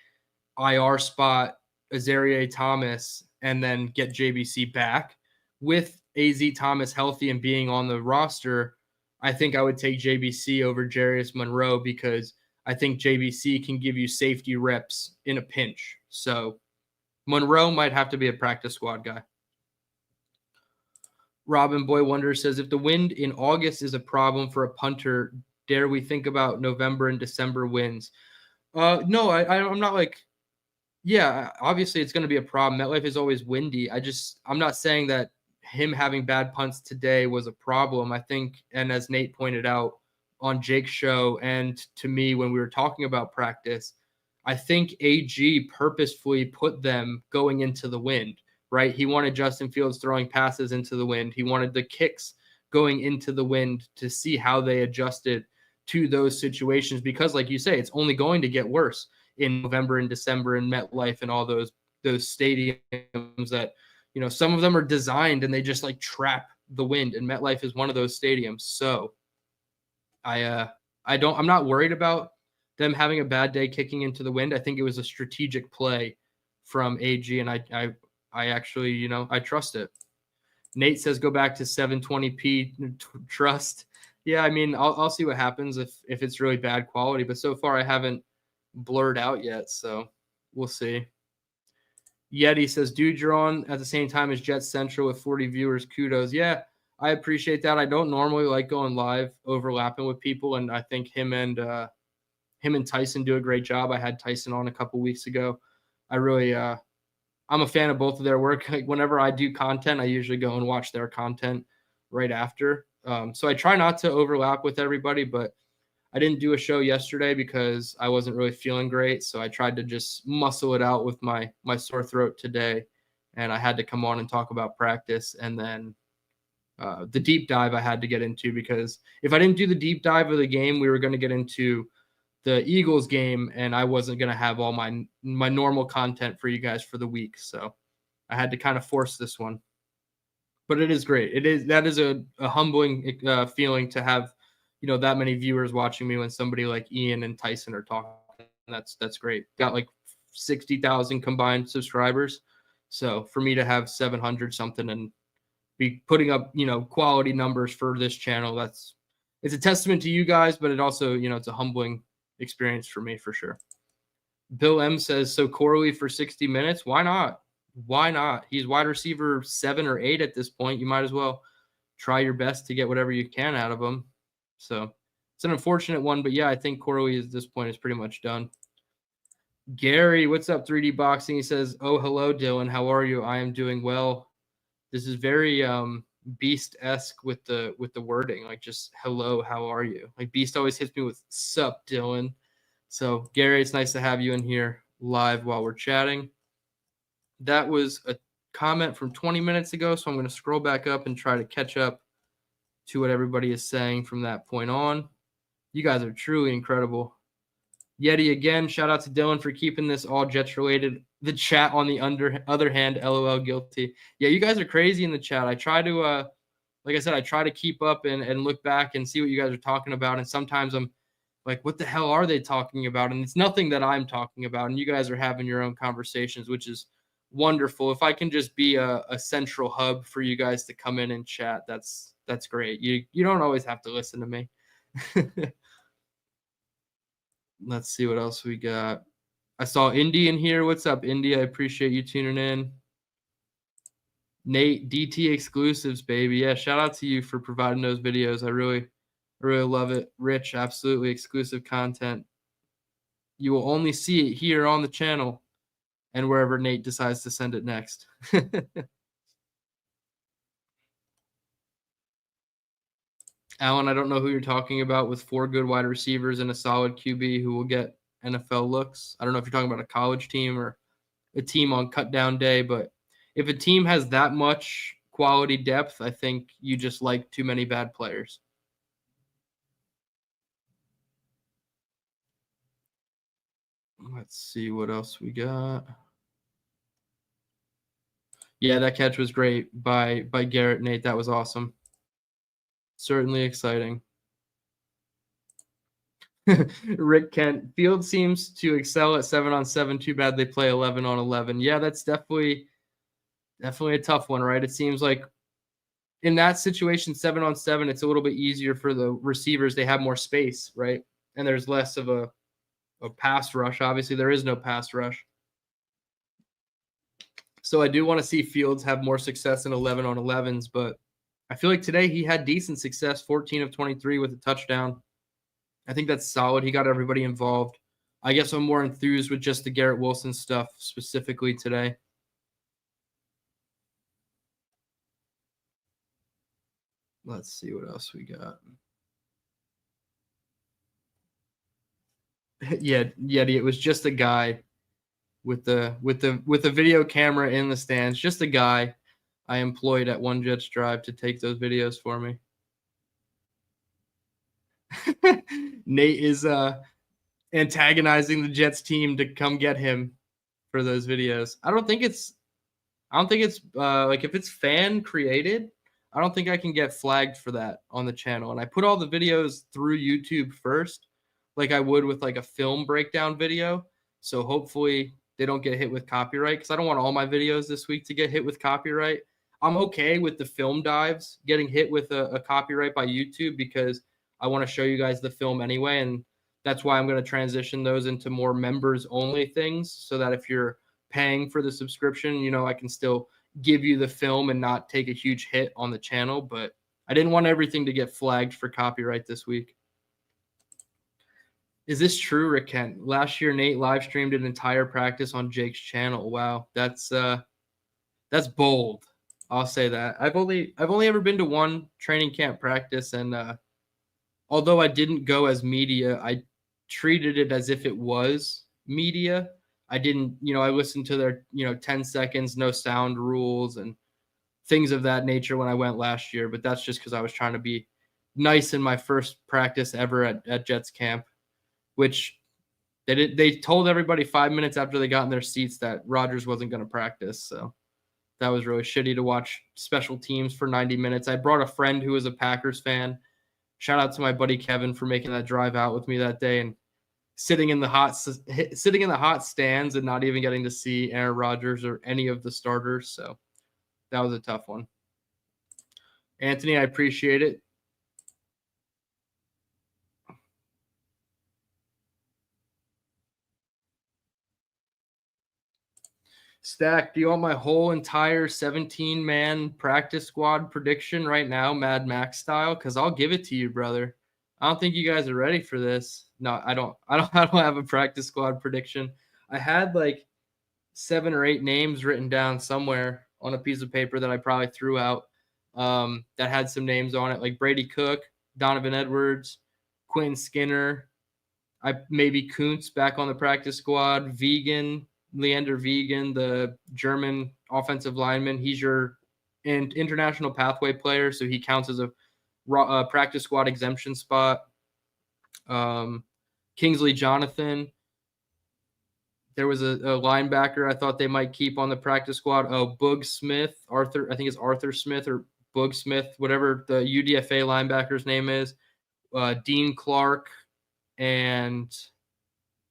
Speaker 1: IR spot Azareye'h Thomas and then get JBC back. With AZ Thomas healthy and being on the roster, I think I would take JBC over Jarius Monroe because I think JBC can give you safety reps in a pinch. So Monroe might have to be a practice squad guy. Robin Boy Wonder says, if the wind in August is a problem for a punter, Dare we think about November and December wins? No, I'm not like, yeah, obviously it's going to be a problem. MetLife is always windy. I'm not saying that him having bad punts today was a problem. I think, and as Nate pointed out on Jake's show and to me when we were talking about practice, I think AG purposefully put them going into the wind, right? He wanted Justin Fields throwing passes into the wind. He wanted the kicks going into the wind to see how they adjusted to those situations because, like you say, it's only going to get worse in November and December in MetLife and all those stadiums that, you know, some of them are designed and they just like trap the wind, and MetLife is one of those stadiums. So I'm not worried about them having a bad day kicking into the wind. I think it was a strategic play from AG, and I actually, you know, I trust it. Nate says go back to 720p trust. Yeah, I mean, I'll see what happens if it's really bad quality, but so far I haven't blurred out yet, so we'll see. Yeti says, dude, you're on at the same time as Jet Central with 40 viewers. Kudos. Yeah, I appreciate that. I don't normally like going live overlapping with people, and I think him and Tyson do a great job. I had Tyson on a couple weeks ago. I really I'm a fan of both of their work. Like whenever I do content, I usually go and watch their content right after. So I try not to overlap with everybody, but I didn't do a show yesterday because I wasn't really feeling great. So I tried to just muscle it out with my sore throat today. And I had to come on and talk about practice. And then the deep dive I had to get into, because if I didn't do the deep dive of the game, we were going to get into the Eagles game and I wasn't going to have all my normal content for you guys for the week. So I had to kind of force this one. But it is great. That is a humbling feeling to have, you know, that many viewers watching me when somebody like Ian and Tyson are talking. That's great. Got like 60,000 combined subscribers. So for me to have 700 something and be putting up, you know, quality numbers for this channel, it's a testament to you guys, but it also, you know, it's a humbling experience for me for sure. Bill M says, so Corley for 60 minutes. Why not? Why not? He's wide receiver 7 or 8 at this point. You might as well try your best to get whatever you can out of him. So it's an unfortunate one, but yeah, I think Corley at this point is pretty much done. Gary, what's up, 3D Boxing? He says, oh, hello, Dylan. How are you? I am doing well. This is very Beast-esque with the wording, like just hello, how are you? Like Beast always hits me with sup, Dylan. So Gary, it's nice to have you in here live while we're chatting. That was a comment from 20 minutes ago, so I'm going to scroll back up and try to catch up to what everybody is saying from that point on. You guys are truly incredible. Yeti again, shout out to Dylan for keeping this all Jets related. The chat on the other hand, LOL guilty. Yeah, you guys are crazy in the chat. I try to, like I said, I try to keep up and look back and see what you guys are talking about. And sometimes I'm like, what the hell are they talking about? And it's nothing that I'm talking about. And you guys are having your own conversations, which is wonderful. If I can just be a central hub for you guys to come in and chat, that's great. You don't always have to listen to me. Let's see what else we got. I saw Indy in here. What's up, Indy? I appreciate you tuning in. Nate, DT exclusives, baby. Yeah, shout out to you for providing those videos. I really love it. Rich, absolutely exclusive content. You will only see it here on the channel and wherever Nate decides to send it next. Alan, I don't know who you're talking about with 4 good wide receivers and a solid QB who will get NFL looks. I don't know if you're talking about a college team or a team on cut down day, but if a team has that much quality depth, I think you just like too many bad players. Let's see what else we got. Yeah, that catch was great by Garrett, Nate. That was awesome. Certainly exciting. Rick Kent, Field seems to excel at 7-on-7. Too bad they play 11-on-11. Yeah, that's definitely a tough one, right? It seems like in that situation, 7-on-7, it's a little bit easier for the receivers. They have more space, right? And there's less of a pass rush. Obviously, there is no pass rush. So I do want to see Fields have more success in 11-on-11s, but I feel like today he had decent success, 14 of 23 with a touchdown. I think that's solid. He got everybody involved. I guess I'm more enthused with just the Garrett Wilson stuff specifically today. Let's see what else we got. Yeah, it was just a guy with the video camera in the stands. Just a guy I employed at One Jets Drive to take those videos for me. Nate is antagonizing the Jets team to come get him for those videos. I don't think it's like if it's fan created, I don't think I can get flagged for that on the channel. And I put all the videos through YouTube first, like I would with like a film breakdown video. So hopefully they don't get hit with copyright, because I don't want all my videos this week to get hit with copyright. I'm okay with the film dives getting hit with a copyright by YouTube, because I want to show you guys the film anyway. And that's why I'm going to transition those into more members only things, so that if you're paying for the subscription, you know, I can still give you the film and not take a huge hit on the channel. But I didn't want everything to get flagged for copyright this week. Is this true, Rick Kent? Last year, Nate live streamed an entire practice on Jake's channel. Wow, that's bold. I'll say that. I've only ever been to one training camp practice, and although I didn't go as media, I treated it as if it was media. I didn't, I listened to their, 10 seconds, no sound rules and things of that nature when I went last year. But that's just because I was trying to be nice in my first practice ever at Jets camp, which they told everybody 5 minutes after they got in their seats that Rodgers wasn't going to practice. So that was really shitty to watch special teams for 90 minutes. I brought a friend who was a Packers fan. Shout out to my buddy Kevin for making that drive out with me that day, and sitting in the hot stands and not even getting to see Aaron Rodgers or any of the starters. So that was a tough one. Anthony, I appreciate it. Stack, do you want my whole entire 17-man practice squad prediction right now, Mad Max style? Because I'll give it to you, brother. I don't think you guys are ready for this. No, I don't have a practice squad prediction. I had like 7 or 8 names written down somewhere on a piece of paper that I probably threw out, that had some names on it, like Brady Cook, Donovan Edwards, Quentin Skinner, maybe Kuntz back on the practice squad, Leander Vegan, the German offensive lineman. He's your international pathway player, so he counts as a practice squad exemption spot. Kingsley Jonathan. There was a linebacker I thought they might keep on the practice squad. Oh, Boog Smith, Arthur. I think it's Arthur Smith or Boog Smith, whatever the UDFA linebacker's name is. Dean Clark and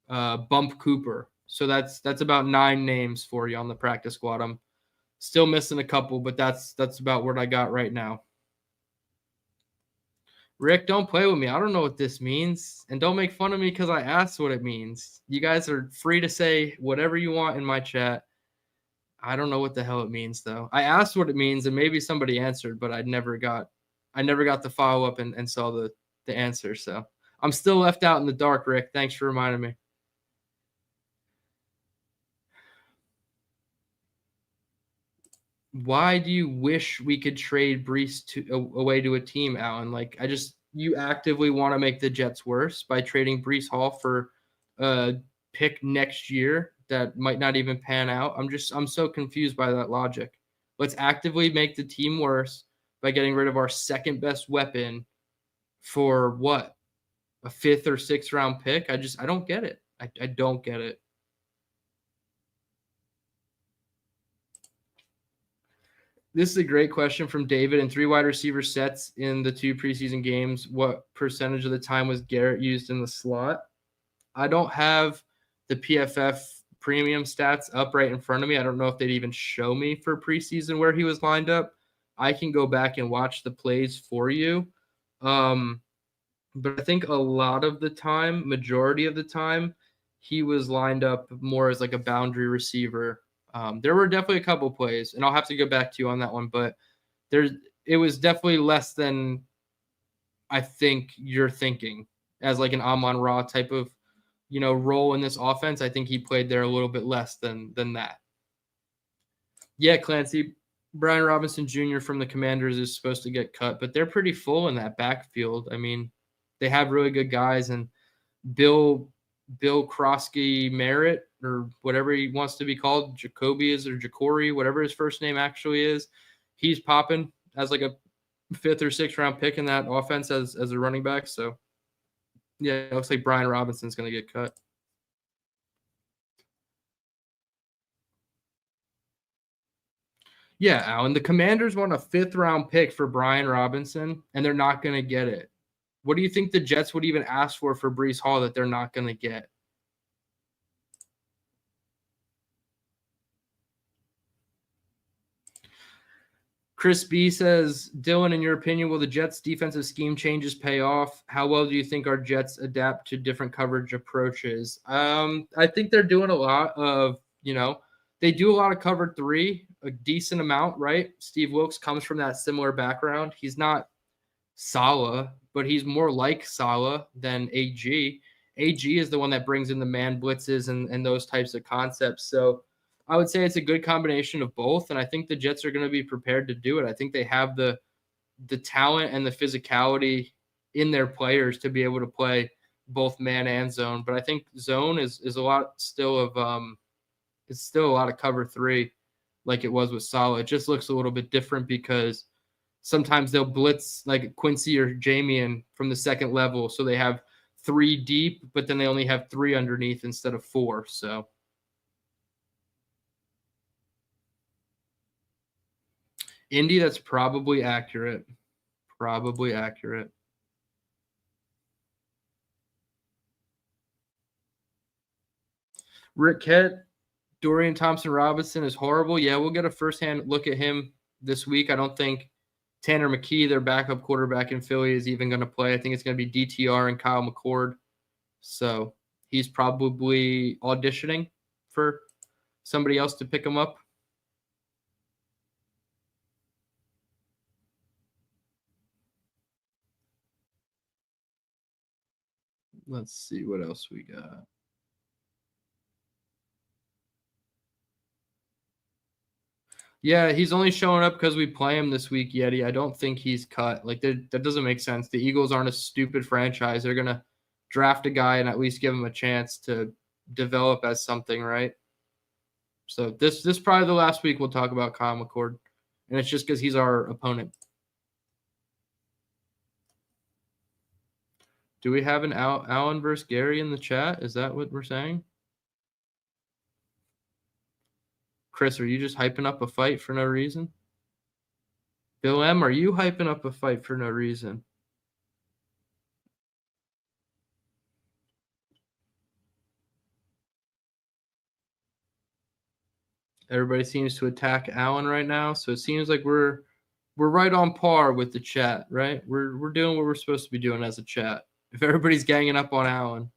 Speaker 1: Bump Cooper. So that's about 9 names for you on the practice squad. I'm still missing a couple, but that's about what I got right now. Rick, don't play with me. I don't know what this means. And don't make fun of me because I asked what it means. You guys are free to say whatever you want in my chat. I don't know what the hell it means, though. I asked what it means, and maybe somebody answered, but I never got the follow-up and saw the answer. So I'm still left out in the dark, Rick. Thanks for reminding me. Why do you wish we could trade Brees away to a team, Alan? Like, you actively want to make the Jets worse by trading Brees Hall for a pick next year that might not even pan out. I'm so confused by that logic. Let's actively make the team worse by getting rid of our second best weapon for what? A 5th or 6th round pick? I don't get it. I don't get it. This is a great question from David. In 3 wide receiver sets in the 2 preseason games, what percentage of the time was Garrett used in the slot? I don't have the PFF premium stats up right in front of me. I don't know if they'd even show me for preseason where he was lined up. I can go back and watch the plays for you. But I think a lot of the time, majority of the time, he was lined up more as like a boundary receiver. There were definitely a couple plays, and I'll have to go back to you on that one, but it was definitely less than I think you're thinking. as like an Amon-Ra type of, role in this offense. I think he played there a little bit less than that. Yeah, Clancy, Brian Robinson Jr. from the Commanders is supposed to get cut, but they're pretty full in that backfield. I mean, they have really good guys, and Bill Krosky Merritt, or whatever he wants to be called, Jacoby is, or Jacory, whatever his first name actually is, he's popping as like a 5th or 6th round pick in that offense as a running back. So yeah, it looks like Brian Robinson's going to get cut. Yeah, Alan, the Commanders want a 5th round pick for Brian Robinson, and they're not going to get it. What do you think the Jets would even ask for Breece Hall that they're not going to get? Chris B says, Dylan, in your opinion, will the Jets' defensive scheme changes pay off? How well do you think our Jets adapt to different coverage approaches? I think they're doing a lot of, they do a lot of cover 3, a decent amount, right? Steve Wilks comes from that similar background. He's not Saleh, but he's more like Saleh than AG. AG is the one that brings in the man blitzes and those types of concepts. So I would say it's a good combination of both, and I think the Jets are going to be prepared to do it. I think they have the talent and the physicality in their players to be able to play both man and zone. But I think zone is a lot still of it's still a lot of cover 3 like it was with Saleh. It just looks a little bit different because sometimes they'll blitz like Quincy or Jamian from the second level, so they have 3 deep, but then they only have 3 underneath instead of 4. So Indy, that's probably accurate. Probably accurate. Rick Kett, Dorian Thompson-Robinson is horrible. Yeah, we'll get a firsthand look at him this week. I don't think Tanner McKee, their backup quarterback in Philly, is even going to play. I think it's going to be DTR and Kyle McCord. So he's probably auditioning for somebody else to pick him up. Let's see what else we got. Yeah, he's only showing up because we play him this week, Yeti. I don't think he's cut. Like, that doesn't make sense. The Eagles aren't a stupid franchise. They're going to draft a guy and at least give him a chance to develop as something, right? So this is probably the last week we'll talk about Kyle McCord, and it's just because he's our opponent. Do we have an Allen versus Gary in the chat? Is that what we're saying? Chris, are you just hyping up a fight for no reason? Bill M, are you hyping up a fight for no reason? Everybody seems to attack Allen right now, so it seems like we're right on par with the chat, right? We're doing what we're supposed to be doing as a chat. If everybody's ganging up on Allen.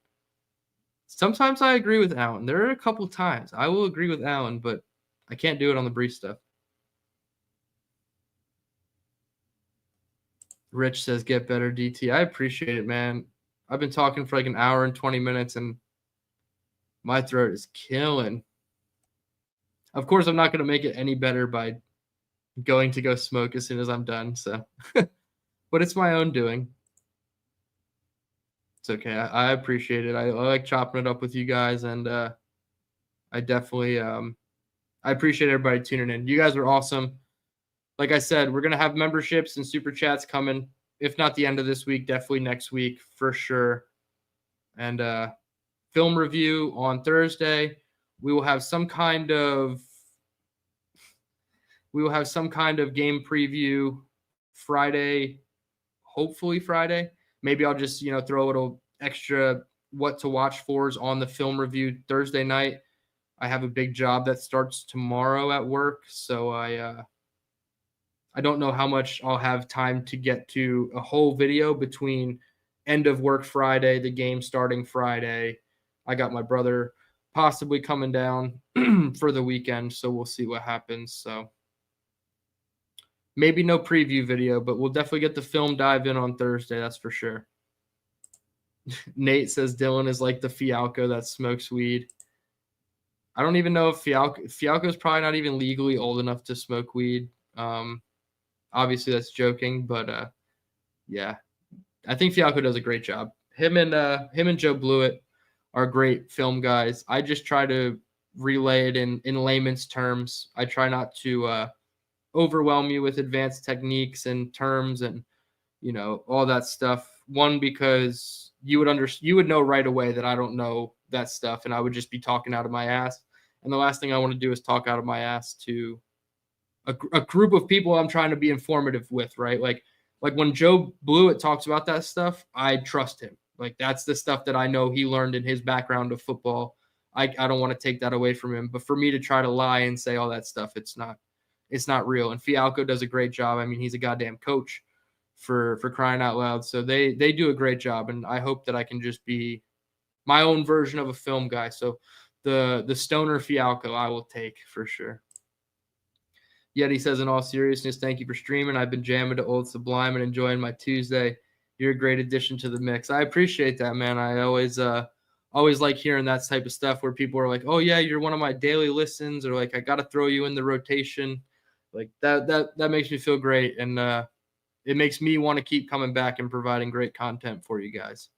Speaker 1: Sometimes I agree with Allen. There are a couple times I will agree with Allen, but I can't do it on the Breece stuff. Rich says, get better, DT. I appreciate it, man. I've been talking for like an hour and 20 minutes, and my throat is killing. Of course, I'm not going to make it any better by going to go smoke as soon as I'm done. So, but it's my own doing. It's okay. I appreciate it. I like chopping it up with you guys, and I definitely I appreciate everybody tuning in. You guys are awesome. Like I said, we're going to have memberships and super chats coming. If not the end of this week, definitely next week for sure. And film review on Thursday. We will have some kind of game preview Friday, hopefully Friday. Maybe I'll just, throw a little extra what to watch fors on the film review Thursday night. I have a big job that starts tomorrow at work, so I don't know how much I'll have time to get to a whole video between end of work Friday, the game starting Friday. I got my brother possibly coming down for the weekend, so we'll see what happens. So maybe no preview video, but we'll definitely get the film dive in on Thursday. That's for sure. Nate says Dylan is like the Fialco that smokes weed. I don't even know if Fialco is probably not even legally old enough to smoke weed. Obviously that's joking, but yeah, I think Fialco does a great job. Him and Joe Blewett are great film guys. I just try to relay it in layman's terms. I try not to overwhelm you with advanced techniques and terms and all that stuff. One, because you would know right away that I don't know that stuff, and I would just be talking out of my ass. And the last thing I want to do is talk out of my ass to a group of people I'm trying to be informative with, right? Like when Joe Blewett talks about that stuff, I trust him. Like that's the stuff that I know he learned in his background of football. I don't want to take that away from him. But for me to try to lie and say all that stuff, it's not real. And Fialco does a great job. I mean, he's a goddamn coach for crying out loud. So they do a great job. And I hope that I can just be my own version of a film guy. So the stoner Fialco I will take for sure. Yet he says, in all seriousness, thank you for streaming. I've been jamming to Old Sublime and enjoying my Tuesday. You're a great addition to the mix. I appreciate that, man. I always like hearing that type of stuff where people are like, oh yeah, you're one of my daily listens, or like I got to throw you in the rotation. Like that makes me feel great, and it makes me want to keep coming back and providing great content for you guys.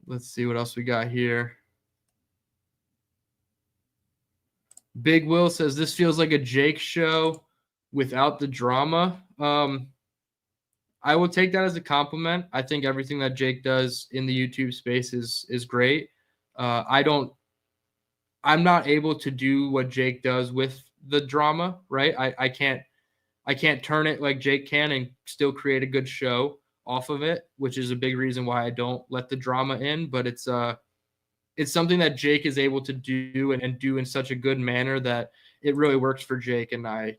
Speaker 1: Let's see what else we got here. Big Will says this feels like a Jake show without the drama. I will take that as a compliment. I think everything that Jake does in the YouTube space is great. I'm not able to do what Jake does with the drama, right? I can't turn it like Jake can and still create a good show off of it, which is a big reason why I don't let the drama in. But it's something that Jake is able to do and do in such a good manner that it really works for Jake. And I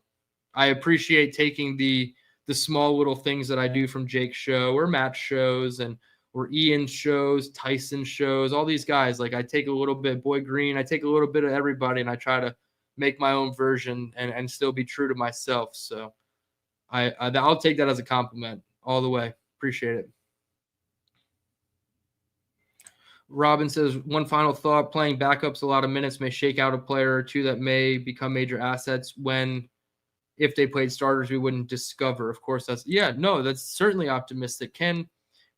Speaker 1: appreciate taking the small little things that I do from Jake's show or Matt's shows or Ian's shows, Tyson's shows, all these guys. Like I take a little bit, Boy Green, I take a little bit of everybody and I try to make my own version and still be true to myself. So I'll take that as a compliment all the way. Appreciate it. Robin says, one final thought, playing backups a lot of minutes may shake out a player or two that may become major assets if they played starters, we wouldn't discover. Of course, that's certainly optimistic, Ken.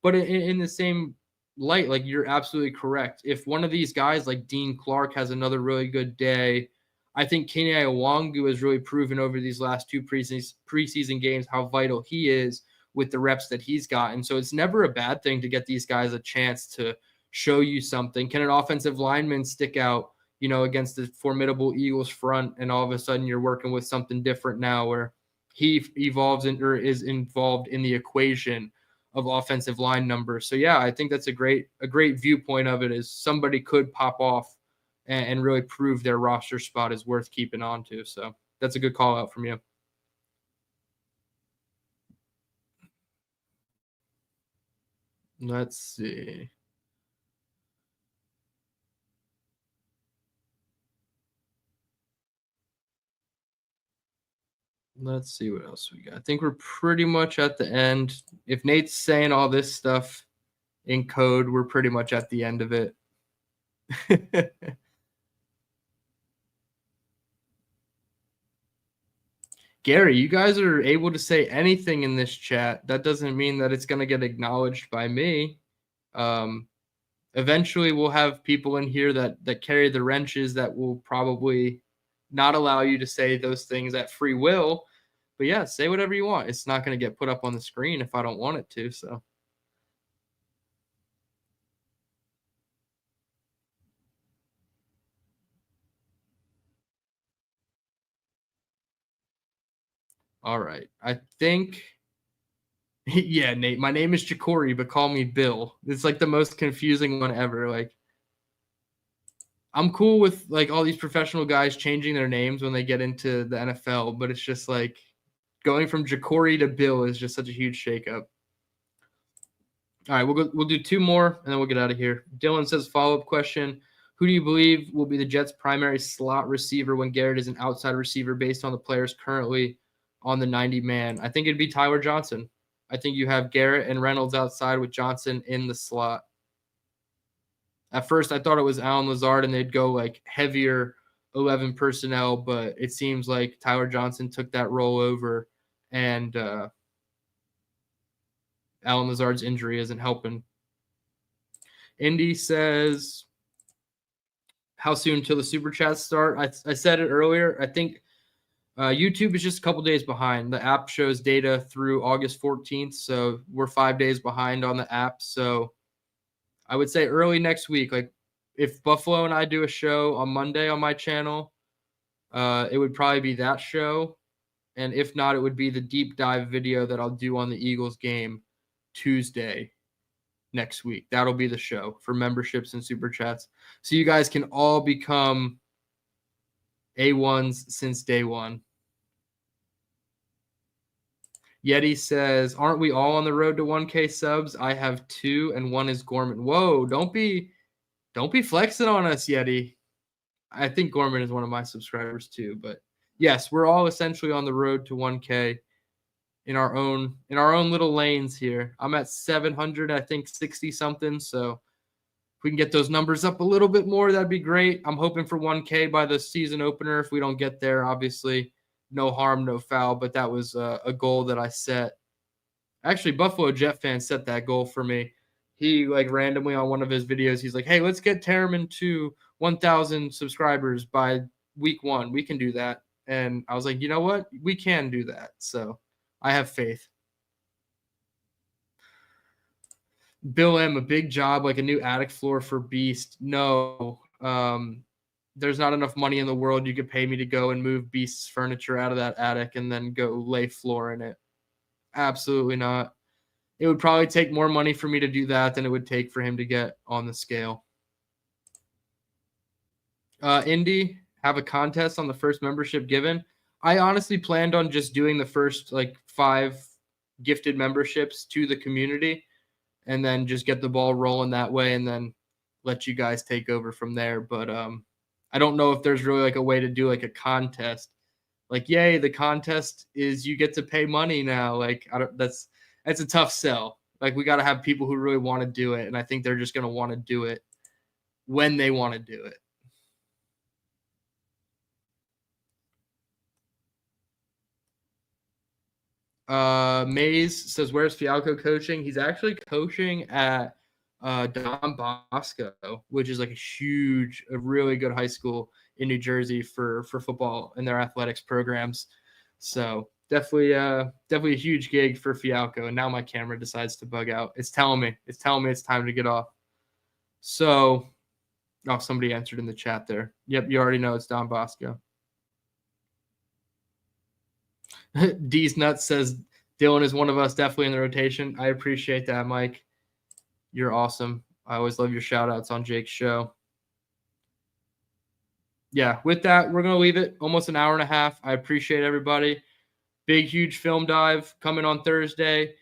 Speaker 1: But in the same light, like you're absolutely correct. If one of these guys like Dean Clark has another really good day, I think Kenny Iwangu has really proven over these last two preseason games how vital he is with the reps that he's gotten. So it's never a bad thing to get these guys a chance to show you something. Can an offensive lineman stick out, against the formidable Eagles front, and all of a sudden you're working with something different now where he evolves or is involved in the equation of offensive line numbers. So yeah, I think that's a great viewpoint of it, is somebody could pop off and really prove their roster spot is worth keeping on to. So that's a good call out from you. Let's see. Let's see what else we got. I think we're pretty much at the end. If Nate's saying all this stuff in code, we're pretty much at the end of it. Gary, you guys are able to say anything in this chat. That doesn't mean that it's going to get acknowledged by me. Eventually, we'll have people in here that carry the wrenches that will probably not allow you to say those things at free will. But yeah, say whatever you want. It's not going to get put up on the screen if I don't want it to. So. All right. I think, yeah, Nate, my name is Jacory, but call me Bill. It's like the most confusing one ever. Like, I'm cool with like all these professional guys changing their names when they get into the NFL, but it's just like going from Jacory to Bill is just such a huge shakeup. All right, we'll do two more and then we'll get out of here. Dylan says, follow-up question. Who do you believe will be the Jets' primary slot receiver when Garrett is an outside receiver based on the players currently on the 90-man? I think it'd be Tyler Johnson. I think you have Garrett and Reynolds outside with Johnson in the slot. At first, I thought it was Allen Lazard and they'd go like heavier 11 personnel, but it seems like Tyler Johnson took that role over, and Allen Lazard's injury isn't helping. Indy says, how soon till the Super Chats start? I said it earlier. I think YouTube is just a couple days behind. The app shows data through August 14th, so we're 5 days behind on the app. So I would say early next week. Like if Buffalo and I do a show on Monday on my channel, it would probably be that show. And if not, it would be the deep dive video that I'll do on the Eagles game Tuesday next week. That'll be the show for memberships and Super Chats. So you guys can all become A1s since day one. Yeti says, aren't we all on the road to 1K subs? I have 2 and 1 is Gorman. Whoa, don't be flexing on us, Yeti. I think Gorman is one of my subscribers too, but yes, we're all essentially on the road to 1K in our own little lanes here. I'm at 700, I think 60 something, so if we can get those numbers up a little bit more, that'd be great. I'm hoping for 1K by the season opener. If we don't get there, obviously no harm, no foul, but that was a goal that I set. Actually, Buffalo Jet fan set that goal for me. He like randomly on one of his videos, he's like, hey, let's get DTereman to 1,000 subscribers by week 1. We can do that. And I was like, you know what? We can do that. So I have faith. Bill M, a big job, like a new attic floor for Beast. No, there's not enough money in the world you could pay me to go and move Beast's furniture out of that attic and then go lay floor in it. Absolutely not. It would probably take more money for me to do that than it would take for him to get on the scale. Indy, have a contest on the first membership given. I honestly planned on just doing the first like 5 gifted memberships to the community and then just get the ball rolling that way and then let you guys take over from there. But I don't know if there's really like a way to do like a contest. Like, yay, the contest is you get to pay money now. Like, that's a tough sell. Like, we got to have people who really want to do it, and I think they're just going to want to do it when they want to do it. Mays says, where's Fialco coaching? He's actually coaching at Don Bosco, which is like a really good high school in New Jersey for football and their athletics programs. So definitely a huge gig for Fialco. And now my camera decides to bug out. It's telling me it's time to get off. So, somebody answered in the chat there. Yep, you already know it's Don Bosco. D's Nuts says Dylan is one of us, definitely in the rotation. I appreciate that, Mike. You're awesome. I always love your shout outs on Jake's show. Yeah, with that, we're going to leave it almost an hour and a half. I appreciate everybody. Big, huge film dive coming on Thursday.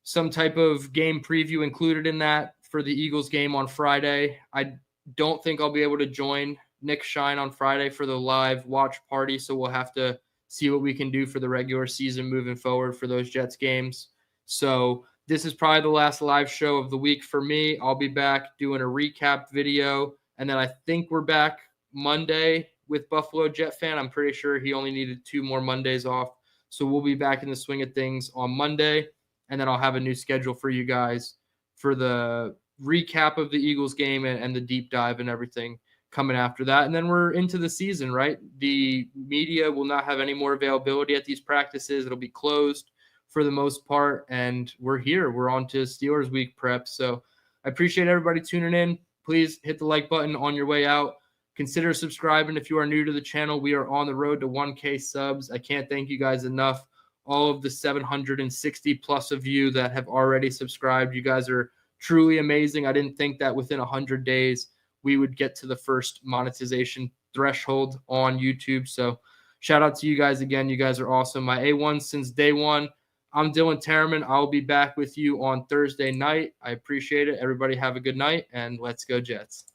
Speaker 1: Some type of game preview included in that for the Eagles game on Friday. I don't think I'll be able to join Nick Shine on Friday for the live watch party, so we'll have to see what we can do for the regular season moving forward for those Jets games. So this is probably the last live show of the week for me. I'll be back doing a recap video, and then I think we're back Monday with Buffalo Jet Fan. I'm pretty sure he only needed 2 more Mondays off. So we'll be back in the swing of things on Monday, and then I'll have a new schedule for you guys for the recap of the Eagles game and the deep dive and everything coming after that. And then we're into the season, right? The media will not have any more availability at these practices. It'll be closed for the most part, and we're here. We're on to Steelers week prep. So I appreciate everybody tuning in. Please hit the like button on your way out. Consider subscribing if you are new to the channel. We are on the road to 1K subs. I can't thank you guys enough. All of the 760 plus of you that have already subscribed, you guys are truly amazing. I didn't think that within 100 days we would get to the first monetization threshold on YouTube. So shout out to you guys again. You guys are awesome. My A1 since day one. I'm Dylan DTereman. I'll be back with you on Thursday night. I appreciate it. Everybody have a good night, and let's go Jets.